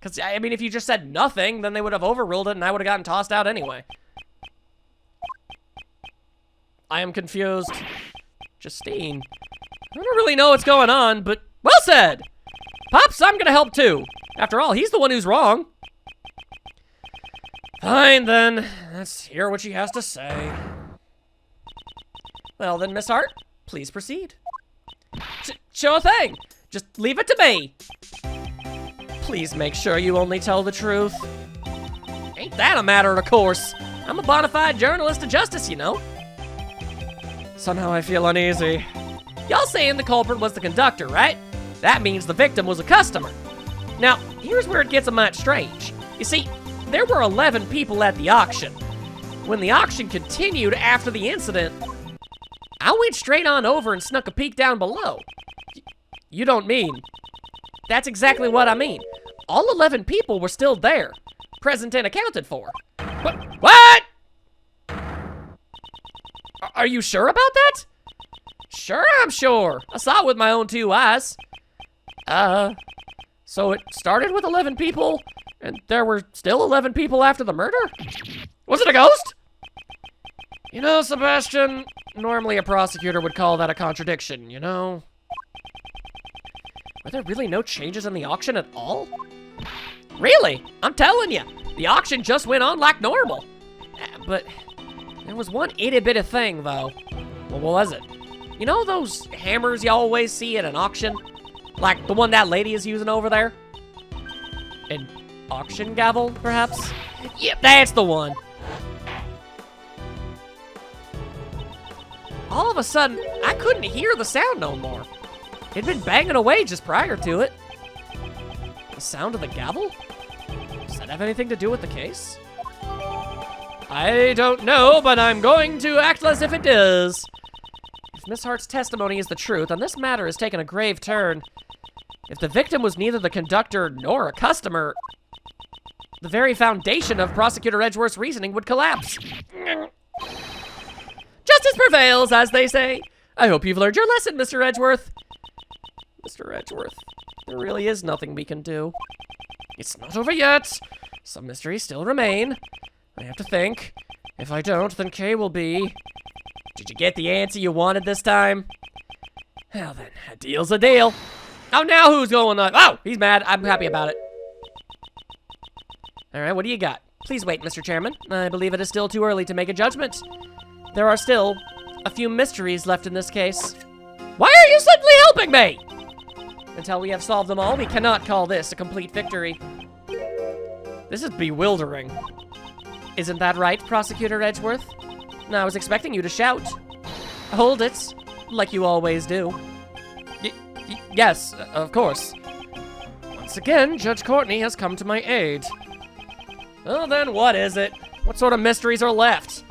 Because, I mean, if you just said nothing, then they would have overruled it and I would have gotten tossed out anyway. I am confused. Justine. I don't really know what's going on, but well said. Pops, I'm gonna help too. After all, he's the one who's wrong. Fine, then. Let's hear what she has to say. Well then, Miss Hart, please proceed. Sure thing. Just leave it to me. Please make sure you only tell the truth. Ain't that a matter of course? I'm a bona fide journalist of justice, you know. Somehow I feel uneasy. Y'all saying the culprit was the conductor, right? That means the victim was a customer. Now, here's where it gets a mite strange. You see, there were 11 people at the auction. When the auction continued after the incident, I went straight on over and snuck a peek down below. You don't mean? That's exactly what I mean. All 11 people were still there, present and accounted for. What? Are you sure about that? Sure, I'm sure. I saw it with my own 2 eyes. So it started with 11 people, and there were still 11 people after the murder? Was it a ghost? You know, Sebastian, normally a prosecutor would call that a contradiction, you know? Were there really no changes in the auction at all? Really? I'm telling you, the auction just went on like normal. But there was one itty-bitty thing, though. Well, what was it? You know those hammers you always see at an auction? Like the one that lady is using over there? An auction gavel, perhaps? Yep, that's the one. All of a sudden, I couldn't hear the sound no more. It'd been banging away just prior to it. The sound of the gavel? Does that have anything to do with the case? I don't know, but I'm going to act as if it does. If Miss Hart's testimony is the truth, then this matter has taken a grave turn. If the victim was neither the conductor nor a customer, the very foundation of Prosecutor Edgeworth's reasoning would collapse. Justice prevails, as they say. I hope you've learned your lesson, Mr. Edgeworth. Mr. Edgeworth, there really is nothing we can do. It's not over yet. Some mysteries still remain. I have to think. If I don't, then Kay will be. Did you get the answer you wanted this time? Well then, a deal's a deal. Oh, now who's going on? Oh, he's mad. I'm happy about it. All right, what do you got? Please wait, Mr. Chairman. I believe it is still too early to make a judgment. There are still a few mysteries left in this case. Why are you suddenly helping me? Until we have solved them all, we cannot call this a complete victory. This is bewildering. Isn't that right, Prosecutor Edgeworth? I was expecting you to shout. Hold it, like you always do. Yes, of course. Once again, Judge Courtney has come to my aid. Well then, what is it? What sort of mysteries are left?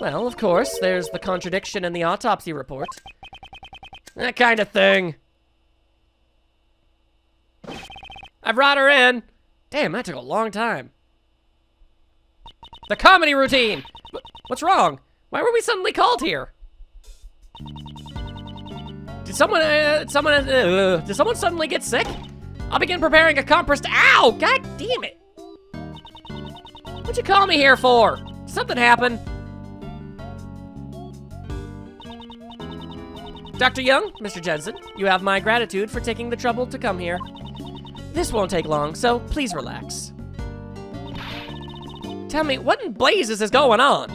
Well, of course, there's the contradiction in the autopsy report. That kind of thing. I brought her in. Damn, that took a long time. The comedy routine. What's wrong? Why were we suddenly called here? Did someone suddenly get sick? I'll begin preparing a compressed. Ow! God damn it! What'd you call me here for? Did something happen? Dr. Young, Mr. Jensen, you have my gratitude for taking the trouble to come here. This won't take long, so please relax. Tell me, what in blazes is going on?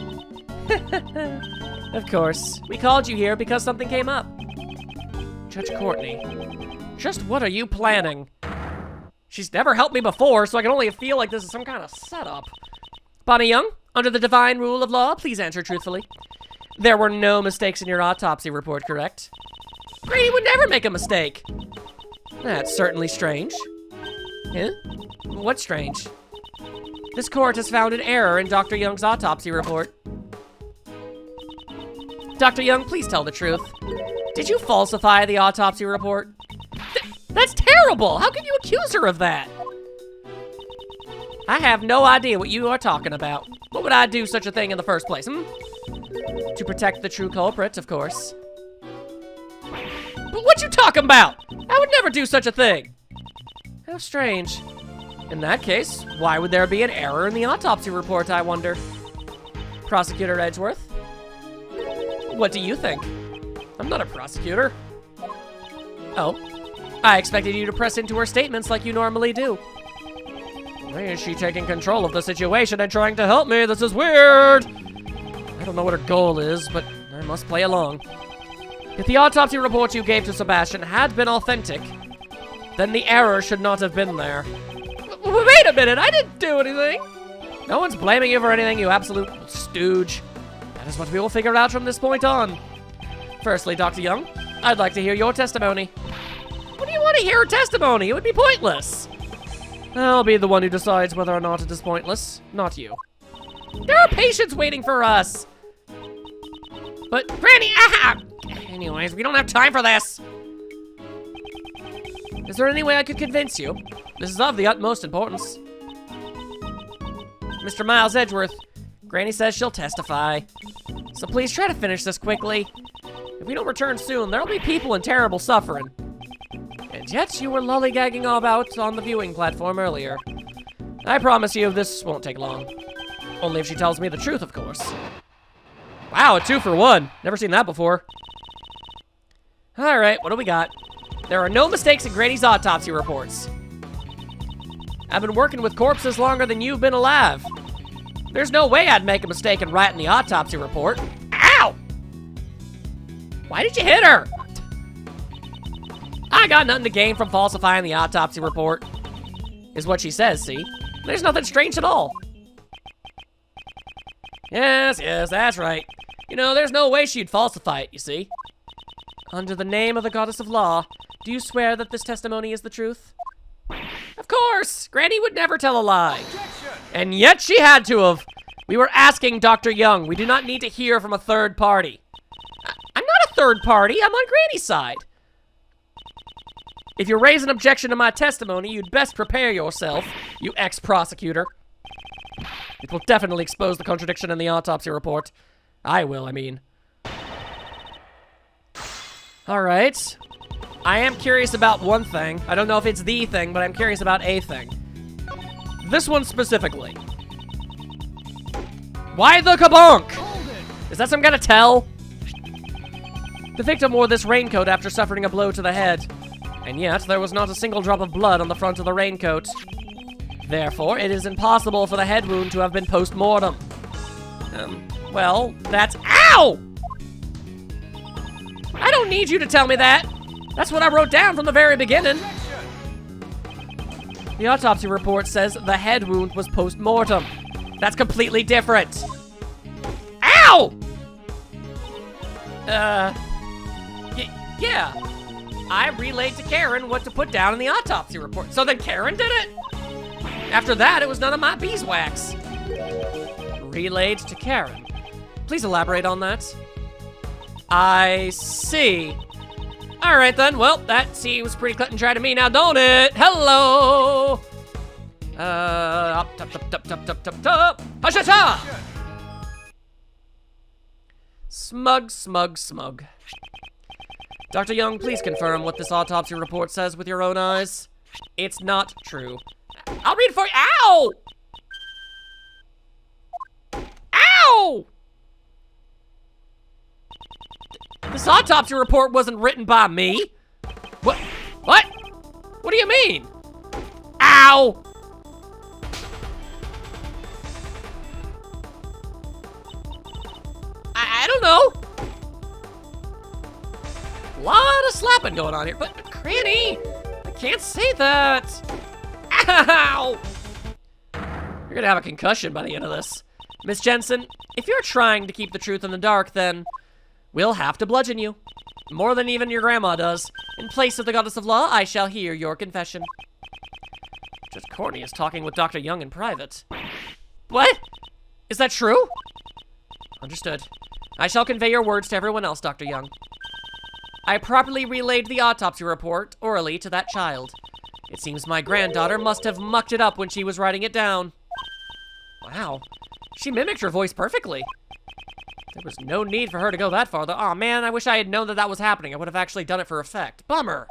Of course, we called you here because something came up. Judge Courtney, just what are you planning? She's never helped me before, so I can only feel like this is some kind of setup. Bonnie Young, under the divine rule of law, please answer truthfully. There were no mistakes in your autopsy report, correct? Grady would never make a mistake. That's certainly strange. Huh? What's strange? This court has found an error in Dr. Young's autopsy report. Dr. Young, please tell the truth. Did you falsify the autopsy report? That's terrible! How can you accuse her of that? I have no idea what you are talking about. What would I do such a thing in the first place, To protect the true culprit, of course. But what you talking about? I would never do such a thing. How strange. In that case, why would there be an error in the autopsy report, I wonder? Prosecutor Edgeworth? What do you think? I'm not a prosecutor. Oh, I expected you to press into her statements like you normally do. Why is she taking control of the situation and trying to help me? This is weird. I don't know what her goal is, but I must play along. If the autopsy report you gave to Sebastian had been authentic, then the error should not have been there. Wait a minute, I didn't do anything. No one's blaming you for anything, you absolute stooge. That is what we will figure out from this point on. Firstly, Dr. Young, I'd like to hear your testimony. What do you want to hear her testimony? It would be pointless. I'll be the one who decides whether or not it is pointless, not you. There are patients waiting for us. But, Granny, anyways, we don't have time for this. Is there any way I could convince you? This is of the utmost importance. Mr. Miles Edgeworth, Granny says she'll testify. So please try to finish this quickly. If we don't return soon, there'll be people in terrible suffering. And yet you were lollygagging all about on the viewing platform earlier. I promise you this won't take long. Only if she tells me the truth, of course. Wow, a 2 for 1. Never seen that before. All right, what do we got? There are no mistakes in Granny's autopsy reports. I've been working with corpses longer than you've been alive. There's no way I'd make a mistake in writing the autopsy report. Ow! Why did you hit her? I got nothing to gain from falsifying the autopsy report. Is what she says, see? There's nothing strange at all. Yes, that's right. You know, there's no way she'd falsify it, you see. Under the name of the goddess of law, do you swear that this testimony is the truth? Of course! Granny would never tell a lie. And yet she had to have. We were asking Dr. Young. We do not need to hear from a third party. I'm not a third party. I'm on Granny's side. If you raise an objection to my testimony, you'd best prepare yourself, you ex-prosecutor. It will definitely expose the contradiction in the autopsy report. I will, I mean. All right. I am curious about one thing. I don't know if it's the thing, but I'm curious about a thing. This one specifically. Why the kabonk? Is that some kind of tell? The victim wore this raincoat after suffering a blow to the head. And yet, there was not a single drop of blood on the front of the raincoat. Therefore, it is impossible for the head wound to have been post-mortem. Well, that's... Ow! I don't need you to tell me that. That's what I wrote down from the very beginning. The autopsy report says the head wound was post-mortem. That's completely different. Ow! Yeah. I relayed to Karen what to put down in the autopsy report. So then Karen did it? After that, it was none of my beeswax. Relayed to Karen. Please elaborate on that. I see. All right, then. Well, that seems pretty cut and dry to me now, don't it? Hello! Up, top. Hush. Smug. Dr. Young, please confirm what this autopsy report says with your own eyes. It's not true. I'll read for you. Ow! Ow! This autopsy report wasn't written by me. What? What do you mean? Ow! I don't know. A lot of slapping going on here, but Granny, I can't say that. Ow! You're gonna have a concussion by the end of this. Miss Jensen, if you're trying to keep the truth in the dark, then we'll have to bludgeon you. More than even your grandma does. In place of the goddess of law, I shall hear your confession. Judge Courtney is talking with Dr. Young in private. What? Is that true? Understood. I shall convey your words to everyone else, Dr. Young. I properly relayed the autopsy report orally to that child. It seems my granddaughter must have mucked it up when she was writing it down. Wow. She mimicked her voice perfectly. There was no need for her to go that far, though. Aw, man, I wish I had known that that was happening. I would have actually done it for effect. Bummer.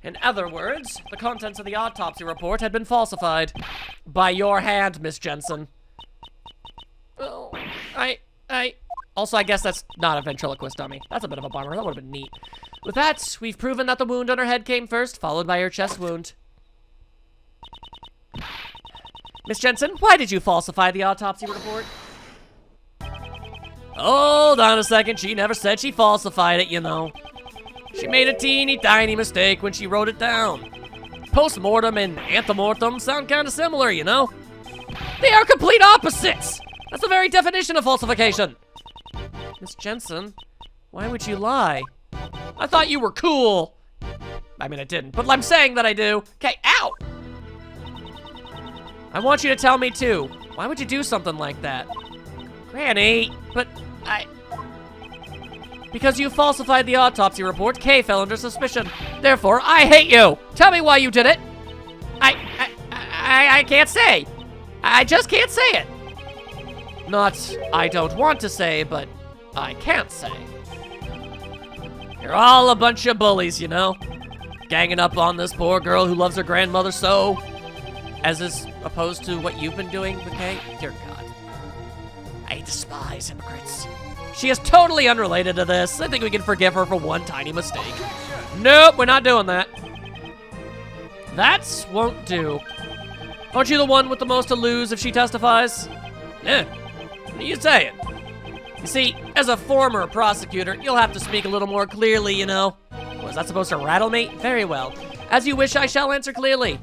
In other words, the contents of the autopsy report had been falsified. By your hand, Miss Jensen. Oh, Also, I guess that's not a ventriloquist dummy. That's a bit of a bummer. That would have been neat. With that, we've proven that the wound on her head came first, followed by her chest wound. Miss Jensen, why did you falsify the autopsy report? Hold on a second. She never said she falsified it, you know. She made a teeny tiny mistake when she wrote it down. Postmortem and antemortem sound kind of similar, you know? They are complete opposites! That's the very definition of falsification! Miss Jensen, why would you lie? I thought you were cool! I mean, I didn't, but I'm saying that I do. Okay, ow! I want you to tell me, too. Why would you do something like that? Granny, but Because you falsified the autopsy report, Kay fell under suspicion. Therefore, I hate you! Tell me why you did it! I can't say! I just can't say it! Not, I don't want to say, but I can't say. You're all a bunch of bullies, you know? Ganging up on this poor girl who loves her grandmother so, as is opposed to what you've been doing with Kay. Dear God. I despise hypocrites. She is totally unrelated to this. I think we can forgive her for one tiny mistake. Nope, we're not doing that. That won't do. Aren't you the one with the most to lose if she testifies? What are you saying? You see, as a former prosecutor, you'll have to speak a little more clearly, you know. Was that supposed to rattle me? Very well. As you wish, I shall answer clearly.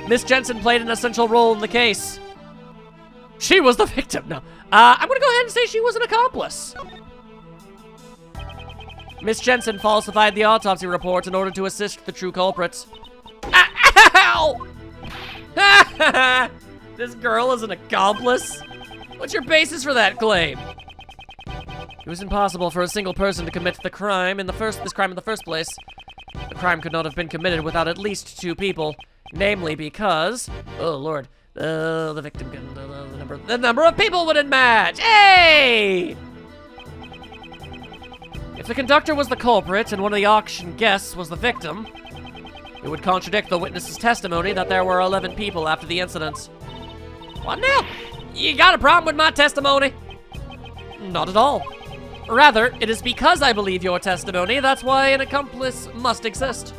Miss Jensen played an essential role in the case. She was the victim. No. I'm gonna go ahead and say she was an accomplice. Miss Jensen falsified the autopsy report in order to assist the true culprits. Ow! This girl is an accomplice? What's your basis for that claim? It was impossible for a single person to commit this crime in the first place. The crime could not have been committed without at least two people, namely because, oh Lord, the victim, the number of people wouldn't match. Hey! If the conductor was the culprit and one of the auction guests was the victim, it would contradict the witness's testimony that there were 11 people after the incident. What now? You got a problem with my testimony? Not at all. Rather, it is because I believe your testimony, that's why an accomplice must exist.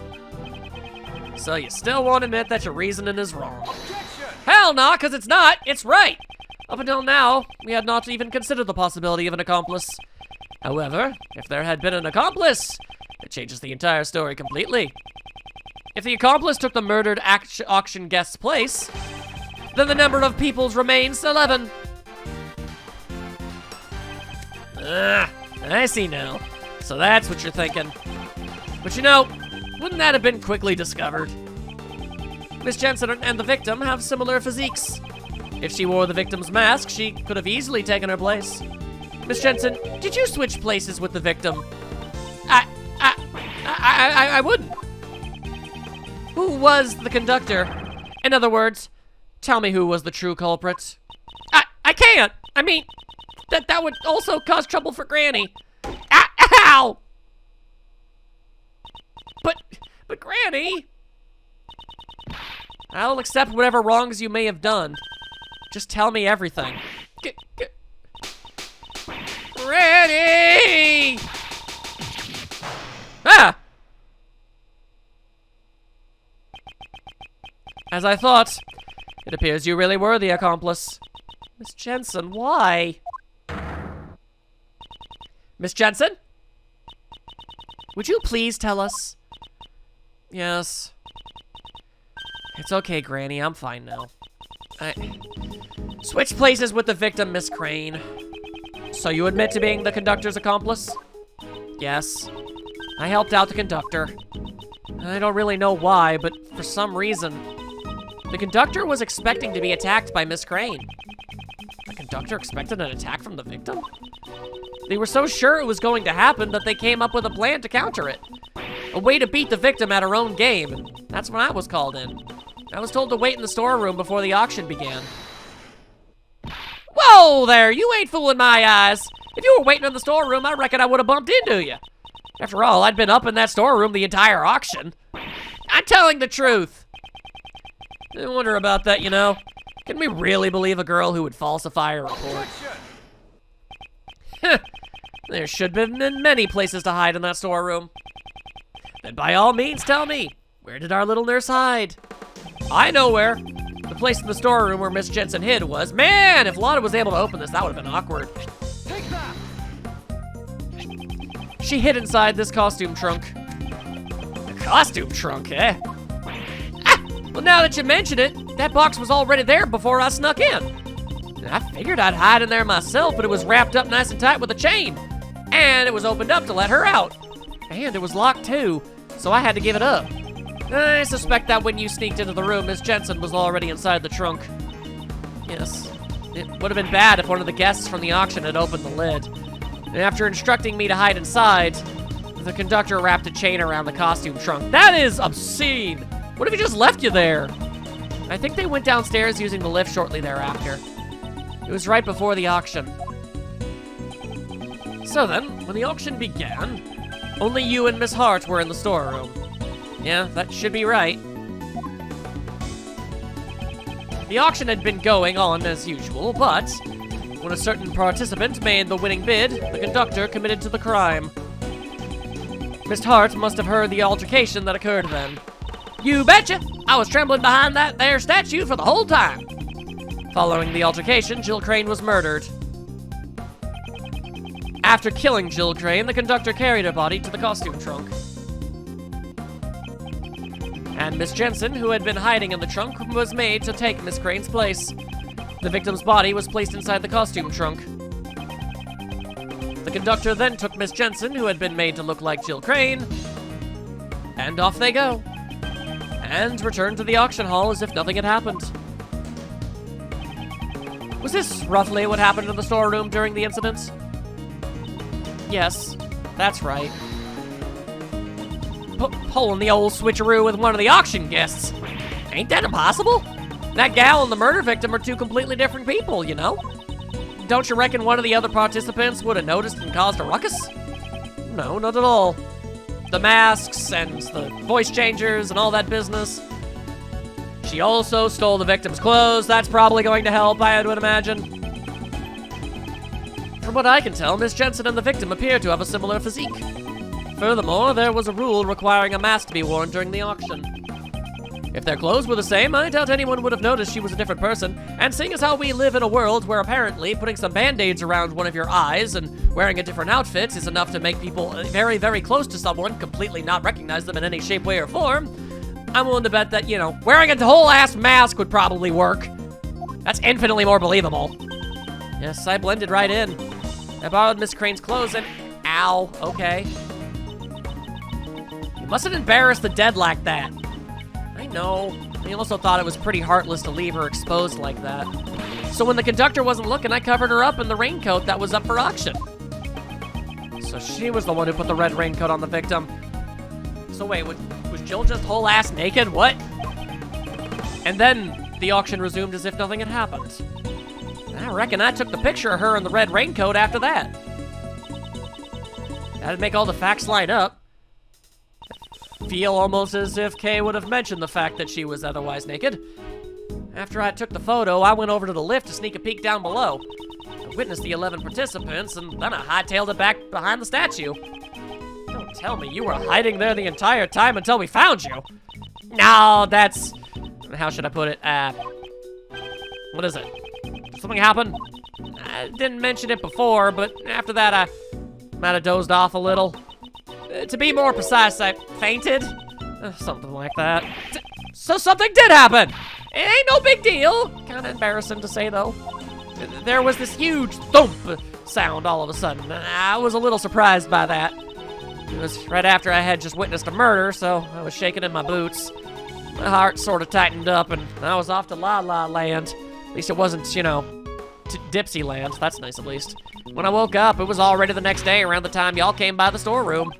So you still won't admit that your reasoning is wrong? Hell no, because it's not. It's right. Up until now, we had not even considered the possibility of an accomplice. However, if there had been an accomplice, it changes the entire story completely. If the accomplice took the murdered auction guest's place, then the number of peoples remains 11. I see now. So that's what you're thinking. But you know, wouldn't that have been quickly discovered? Miss Jensen and the victim have similar physiques. If she wore the victim's mask, she could have easily taken her place. Miss Jensen, did you switch places with the victim? I wouldn't. Who was the conductor? In other words, tell me who was the true culprit. I can't. I mean, that would also cause trouble for Granny. Ow! But Granny, I'll accept whatever wrongs you may have done. Just tell me everything. Granny! Ah! As I thought, it appears you really were the accomplice. Miss Jensen, why? Miss Jensen? Would you please tell us? Yes. It's okay, Granny. I'm fine now. Switch places with the victim, Miss Crane. So you admit to being the conductor's accomplice? Yes. I helped out the conductor. I don't really know why, but for some reason, the conductor was expecting to be attacked by Miss Crane. The conductor expected an attack from the victim? They were so sure it was going to happen that they came up with a plan to counter it. A way to beat the victim at her own game, and that's when I was called in. I was told to wait in the storeroom before the auction began. Whoa there, you ain't fooling my eyes. If you were waiting in the storeroom, I reckon I would have bumped into you. After all, I'd been up in that storeroom the entire auction. I'm telling the truth. I wonder about that, you know. Can we really believe a girl who would falsify a report? There should have been many places to hide in that storeroom. Then by all means tell me, where did our little nurse hide? I know where. The place in the storeroom where Miss Jensen hid was, man, if Lana was able to open this, that would have been awkward.
Take that!
She hid inside this costume trunk. The costume trunk, eh? Well, now that you mention it, that box was already there before I snuck in. I figured I'd hide in there myself, but it was wrapped up nice and tight with a chain. And it was opened up to let her out. And it was locked too, so I had to give it up. I suspect that when you sneaked into the room, Miss Jensen was already inside the trunk. Yes, it would have been bad if one of the guests from the auction had opened the lid. And after instructing me to hide inside, the conductor wrapped a chain around the costume trunk. That is obscene! What if he just left you there? I think they went downstairs using the lift shortly thereafter. It was right before the auction. So then, when the auction began, only you and Miss Hart were in the storeroom. Yeah, that should be right. The auction had been going on as usual, but when a certain participant made the winning bid, the conductor committed to the crime. Miss Hart must have heard the altercation that occurred then. You betcha! I was trembling behind that there statue for the whole time. Following the altercation, Jill Crane was murdered. After killing Jill Crane, the conductor carried her body to the costume trunk. And Miss Jensen, who had been hiding in the trunk, was made to take Miss Crane's place. The victim's body was placed inside the costume trunk. The conductor then took Miss Jensen, who had been made to look like Jill Crane, and off they go. And returned to the auction hall as if nothing had happened. Was this roughly what happened in the storeroom during the incident? Yes, that's right. Pulling the old switcheroo with one of the auction guests. Ain't that impossible? That gal and the murder victim are two completely different people, you know? Don't you reckon one of the other participants would have noticed and caused a ruckus? No, not at all. The masks and the voice changers and all that business. She also stole the victim's clothes. That's probably going to help, I would imagine. From what I can tell, Miss Jensen and the victim appear to have a similar physique. Furthermore, there was a rule requiring a mask to be worn during the auction. If their clothes were the same, I doubt anyone would have noticed she was a different person, and seeing as how we live in a world where apparently putting some band-aids around one of your eyes and wearing a different outfit is enough to make people very, very close to someone completely not recognize them in any shape, way, or form, I'm willing to bet that, you know, wearing a whole-ass mask would probably work. That's infinitely more believable. Yes, I blended right in. I borrowed Miss Crane's clothes and... Ow, okay. You mustn't embarrass the dead like that. I know. I also thought it was pretty heartless to leave her exposed like that. So when the conductor wasn't looking, I covered her up in the raincoat that was up for auction. So she was the one who put the red raincoat on the victim. So wait, was Jill just whole ass naked? What? And then the auction resumed as if nothing had happened. I reckon I took the picture of her in the red raincoat after that. That'd make all the facts line up. Feel almost as if Kay would have mentioned the fact that she was otherwise naked. After I took the photo, I went over to the lift to sneak a peek down below. I witnessed the 11 participants, and then I hightailed it back behind the statue. Don't tell me you were hiding there the entire time until we found you. No, that's... How should I put it? What is it? Did something happen? I didn't mention it before, but after that I might have dozed off a little. To be more precise, I fainted. Something like that. So something did happen! It ain't no big deal. Kinda embarrassing to say, though. There was this huge thump sound all of a sudden. I was a little surprised by that. It was right after I had just witnessed a murder, so I was shaking in my boots. My heart sort of tightened up, and I was off to La La Land. At least it wasn't, you know, Dipsy Land. That's nice, at least. When I woke up, it was already the next day around the time y'all came by the storeroom.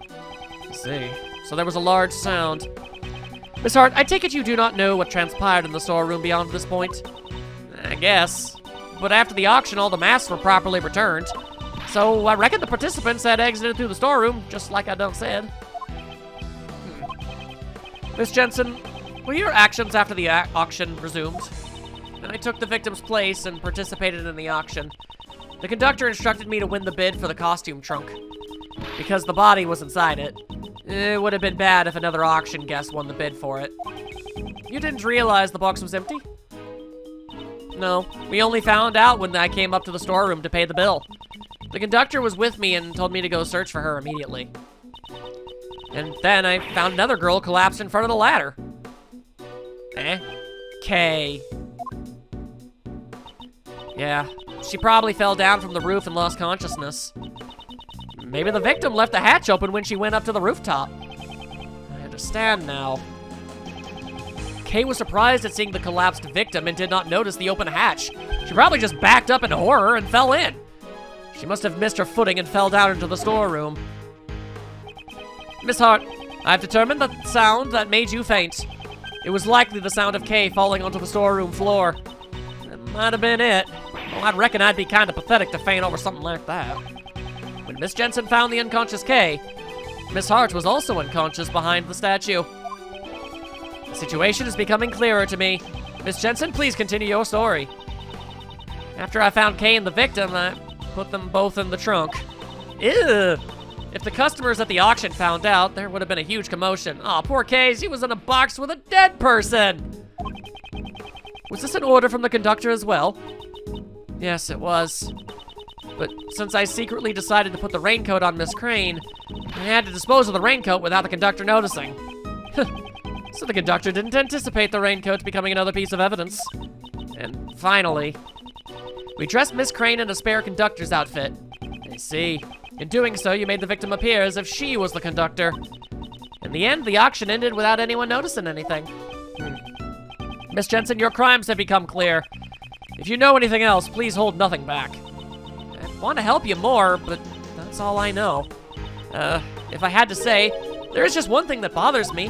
Let's see. So there was a large sound. Miss Hart, I take it you do not know what transpired in the storeroom beyond this point? I guess. But after the auction, all the masks were properly returned. So I reckon the participants had exited through the storeroom, just like I done said. Miss Jensen, were your actions after the auction resumed? I took the victim's place and participated in the auction. The conductor instructed me to win the bid for the costume trunk. Because the body was inside it. It would have been bad if another auction guest won the bid for it. You didn't realize the box was empty? No, we only found out when I came up to the storeroom to pay the bill. The conductor was with me and told me to go search for her immediately. And then I found another girl collapsed in front of the ladder. Kay. Yeah, she probably fell down from the roof and lost consciousness. Maybe the victim left the hatch open when she went up to the rooftop. I understand now. Kay was surprised at seeing the collapsed victim and did not notice the open hatch. She probably just backed up in horror and fell in. She must have missed her footing and fell down into the storeroom. Miss Hart, I've determined the sound that made you faint. It was likely the sound of Kay falling onto the storeroom floor. That might have been it. Well, I reckon I'd be kind of pathetic to faint over something like that. When Miss Jensen found the unconscious Kay, Miss Hart was also unconscious behind the statue. The situation is becoming clearer to me. Miss Jensen, please continue your story. After I found Kay and the victim, I put them both in the trunk. Ew! If the customers at the auction found out, there would have been a huge commotion. Aw, poor Kay, she was in a box with a dead person! Was this an order from the conductor as well? Yes, it was. But since I secretly decided to put the raincoat on Miss Crane, I had to dispose of the raincoat without the conductor noticing. So the conductor didn't anticipate the raincoat becoming another piece of evidence. And finally, we dressed Miss Crane in a spare conductor's outfit. I see. In doing so, you made the victim appear as if she was the conductor. In the end, the auction ended without anyone noticing anything. Miss Jensen, your crimes have become clear. If you know anything else, please hold nothing back. I want to help you more, but that's all I know. If I had to say, there is just one thing that bothers me.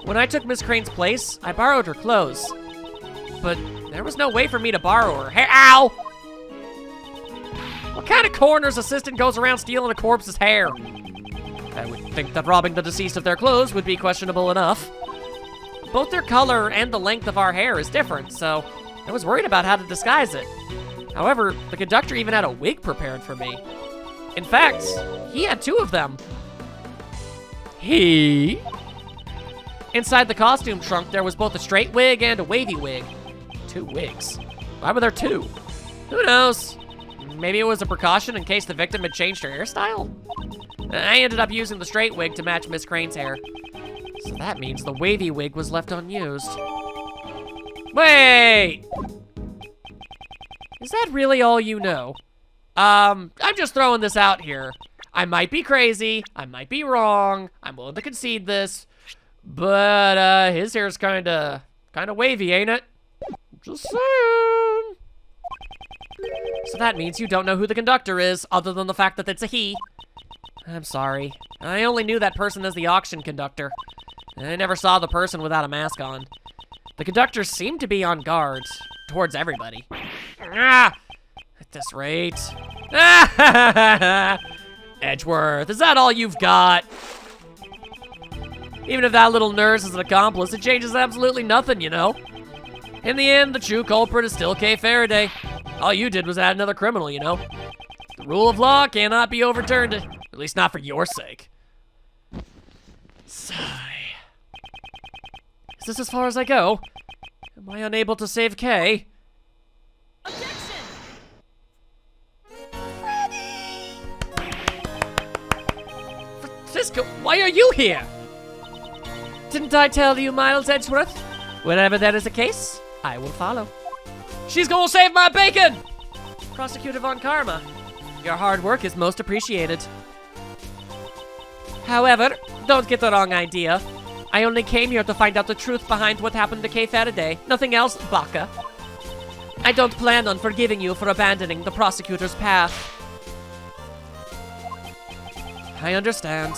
When I took Miss Crane's place, I borrowed her clothes. But there was no way for me to borrow her hair. Ow! What kind of coroner's assistant goes around stealing a corpse's hair? I would think that robbing the deceased of their clothes would be questionable enough. Both their color and the length of our hair is different, so I was worried about how to disguise it. However, the conductor even had a wig prepared for me. In fact, he had two of them. He? Inside the costume trunk, there was both a straight wig and a wavy wig. Two wigs. Why were there two? Who knows? Maybe it was a precaution in case the victim had changed her hairstyle? I ended up using the straight wig to match Miss Crane's hair. So that means the wavy wig was left unused. Wait! Is that really all you know? I'm just throwing this out here. I might be crazy, I might be wrong, I'm willing to concede this, but his hair's kinda wavy, ain't it? Just saying. So that means you don't know who the conductor is, other than the fact that it's a he. I'm sorry. I only knew that person as the auction conductor. I never saw the person without a mask on. The conductor seemed to be on guard towards everybody. Ah! At this rate. Edgeworth, is that all you've got? Even if that little nurse is an accomplice, it changes absolutely nothing, you know? In the end, the true culprit is still Kay Faraday. All you did was add another criminal, you know? The rule of law cannot be overturned, at least not for your sake. Sigh. Is this as far as I go? Am I unable to save Kay?
Objection!
Francisco, why are you here? Didn't I tell you, Miles Edgeworth? Whenever that is the case, I will follow. She's gonna save my bacon! Prosecutor Von Karma, your hard work is most appreciated. However, don't get the wrong idea. I only came here to find out the truth behind what happened to Kay Faraday. Nothing else, Baka. I don't plan on forgiving you for abandoning the prosecutor's path. I understand.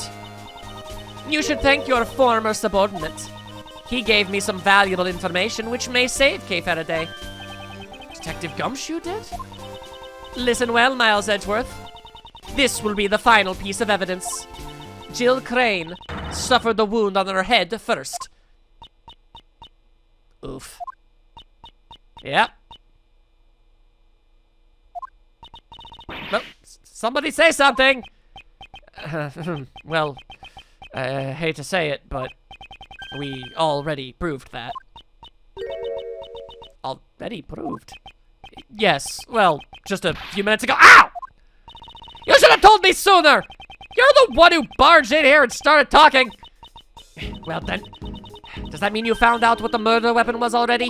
You should thank your former subordinate. He gave me some valuable information which may save Kay Faraday. Detective Gumshoe did? Listen well, Miles Edgeworth. This will be the final piece of evidence. Jill Crane suffered the wound on her head first. Oof. Yep. No, somebody say something! Well, I hate to say it, but we already proved that. Already proved? Yes, well, just a few minutes ago. Ow! You should have told me sooner! You're the one who barged in here and started talking! Well then, does that mean you found out what the murder weapon was already?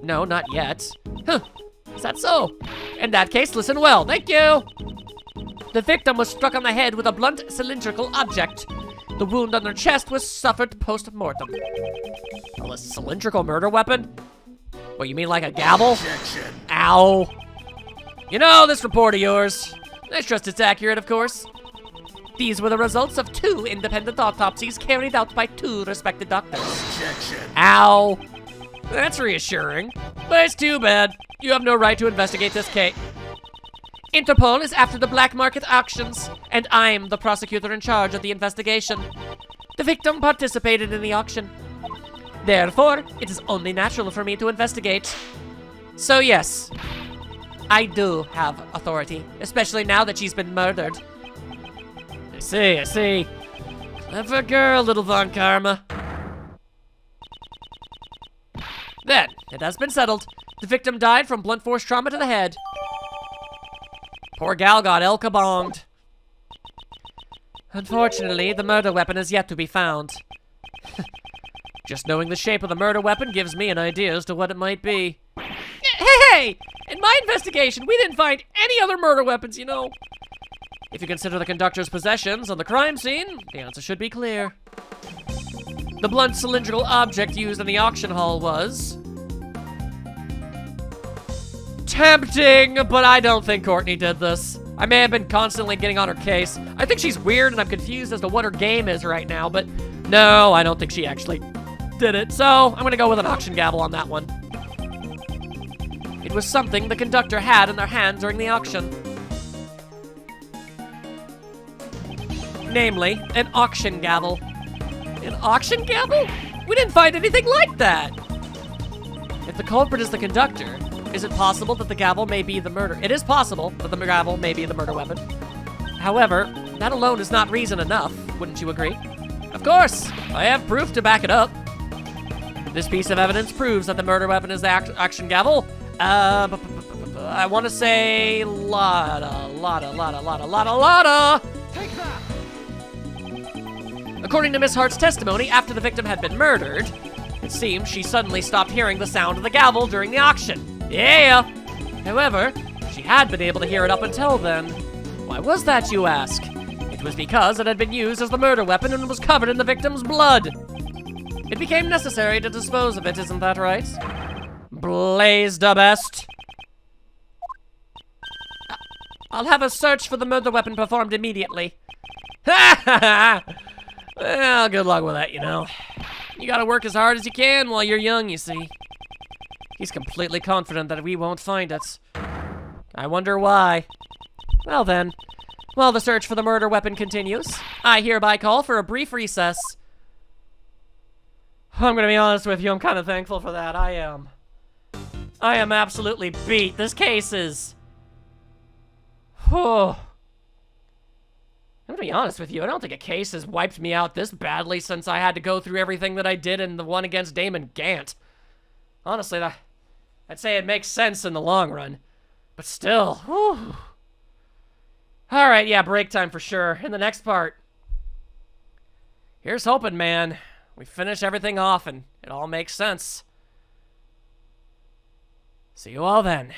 No, not yet. Huh, is that so? In that case, listen well, thank you! The victim was struck on the head with a blunt cylindrical object. The wound on her chest was suffered post-mortem. Well, a cylindrical murder weapon? What, you mean like a gavel?
Objection.
Ow. You know, this report of yours, I trust it's accurate, of course. These were the results of 2 independent autopsies carried out by 2 respected doctors.
Objection.
Ow. That's reassuring, but it's too bad. You have no right to investigate this case. Interpol is after the black market auctions, and I'm the prosecutor in charge of the investigation. The victim participated in the auction. Therefore, it is only natural for me to investigate. So yes, I do have authority, especially now that she's been murdered. I see. Clever girl, little Von Karma. Then, it has been settled. The victim died from blunt force trauma to the head. Poor gal got El Kabonged. Unfortunately, the murder weapon is yet to be found. Just knowing the shape of the murder weapon gives me an idea as to what it might be. Hey! In my investigation, we didn't find any other murder weapons, you know. If you consider the conductor's possessions on the crime scene, the answer should be clear. The blunt cylindrical object used in the auction hall was... tempting, but I don't think Courtney did this. I may have been constantly getting on her case. I think she's weird and I'm confused as to what her game is right now, but no, I don't think she actually did it. So I'm gonna go with an auction gavel on that one. It was something the conductor had in their hand during the auction. Namely, an auction gavel. An auction gavel? We didn't find anything like that. If the culprit is the conductor, is it possible that the gavel may be the murder? It is possible that the gavel may be the murder weapon. However, that alone is not reason enough, wouldn't you agree? Of course, I have proof to back it up. This piece of evidence proves that the murder weapon is the action gavel. I want to say lotta.
Take that!
According to Miss Hart's testimony, after the victim had been murdered, it seems she suddenly stopped hearing the sound of the gavel during the auction. Yeah! However, she had been able to hear it up until then. Why was that, you ask? It was because it had been used as the murder weapon and was covered in the victim's blood. It became necessary to dispose of it, isn't that right? Blaze the best. I'll have a search for the murder weapon performed immediately. Ha ha ha! Well, good luck with that, you know. You gotta work as hard as you can while you're young, you see. He's completely confident that we won't find it. I wonder why. Well then, while the search for the murder weapon continues, I hereby call for a brief recess. I'm gonna be honest with you, I'm kind of thankful for that. I am absolutely beat. This case is... Oh. I'm gonna be honest with you, I don't think a case has wiped me out this badly since I had to go through everything that I did in the one against Damon Gant. Honestly, I'd say it makes sense in the long run. But still, whew. Alright, yeah, break time for sure. In the next part, here's hoping, man. We finish everything off and it all makes sense. See you all then.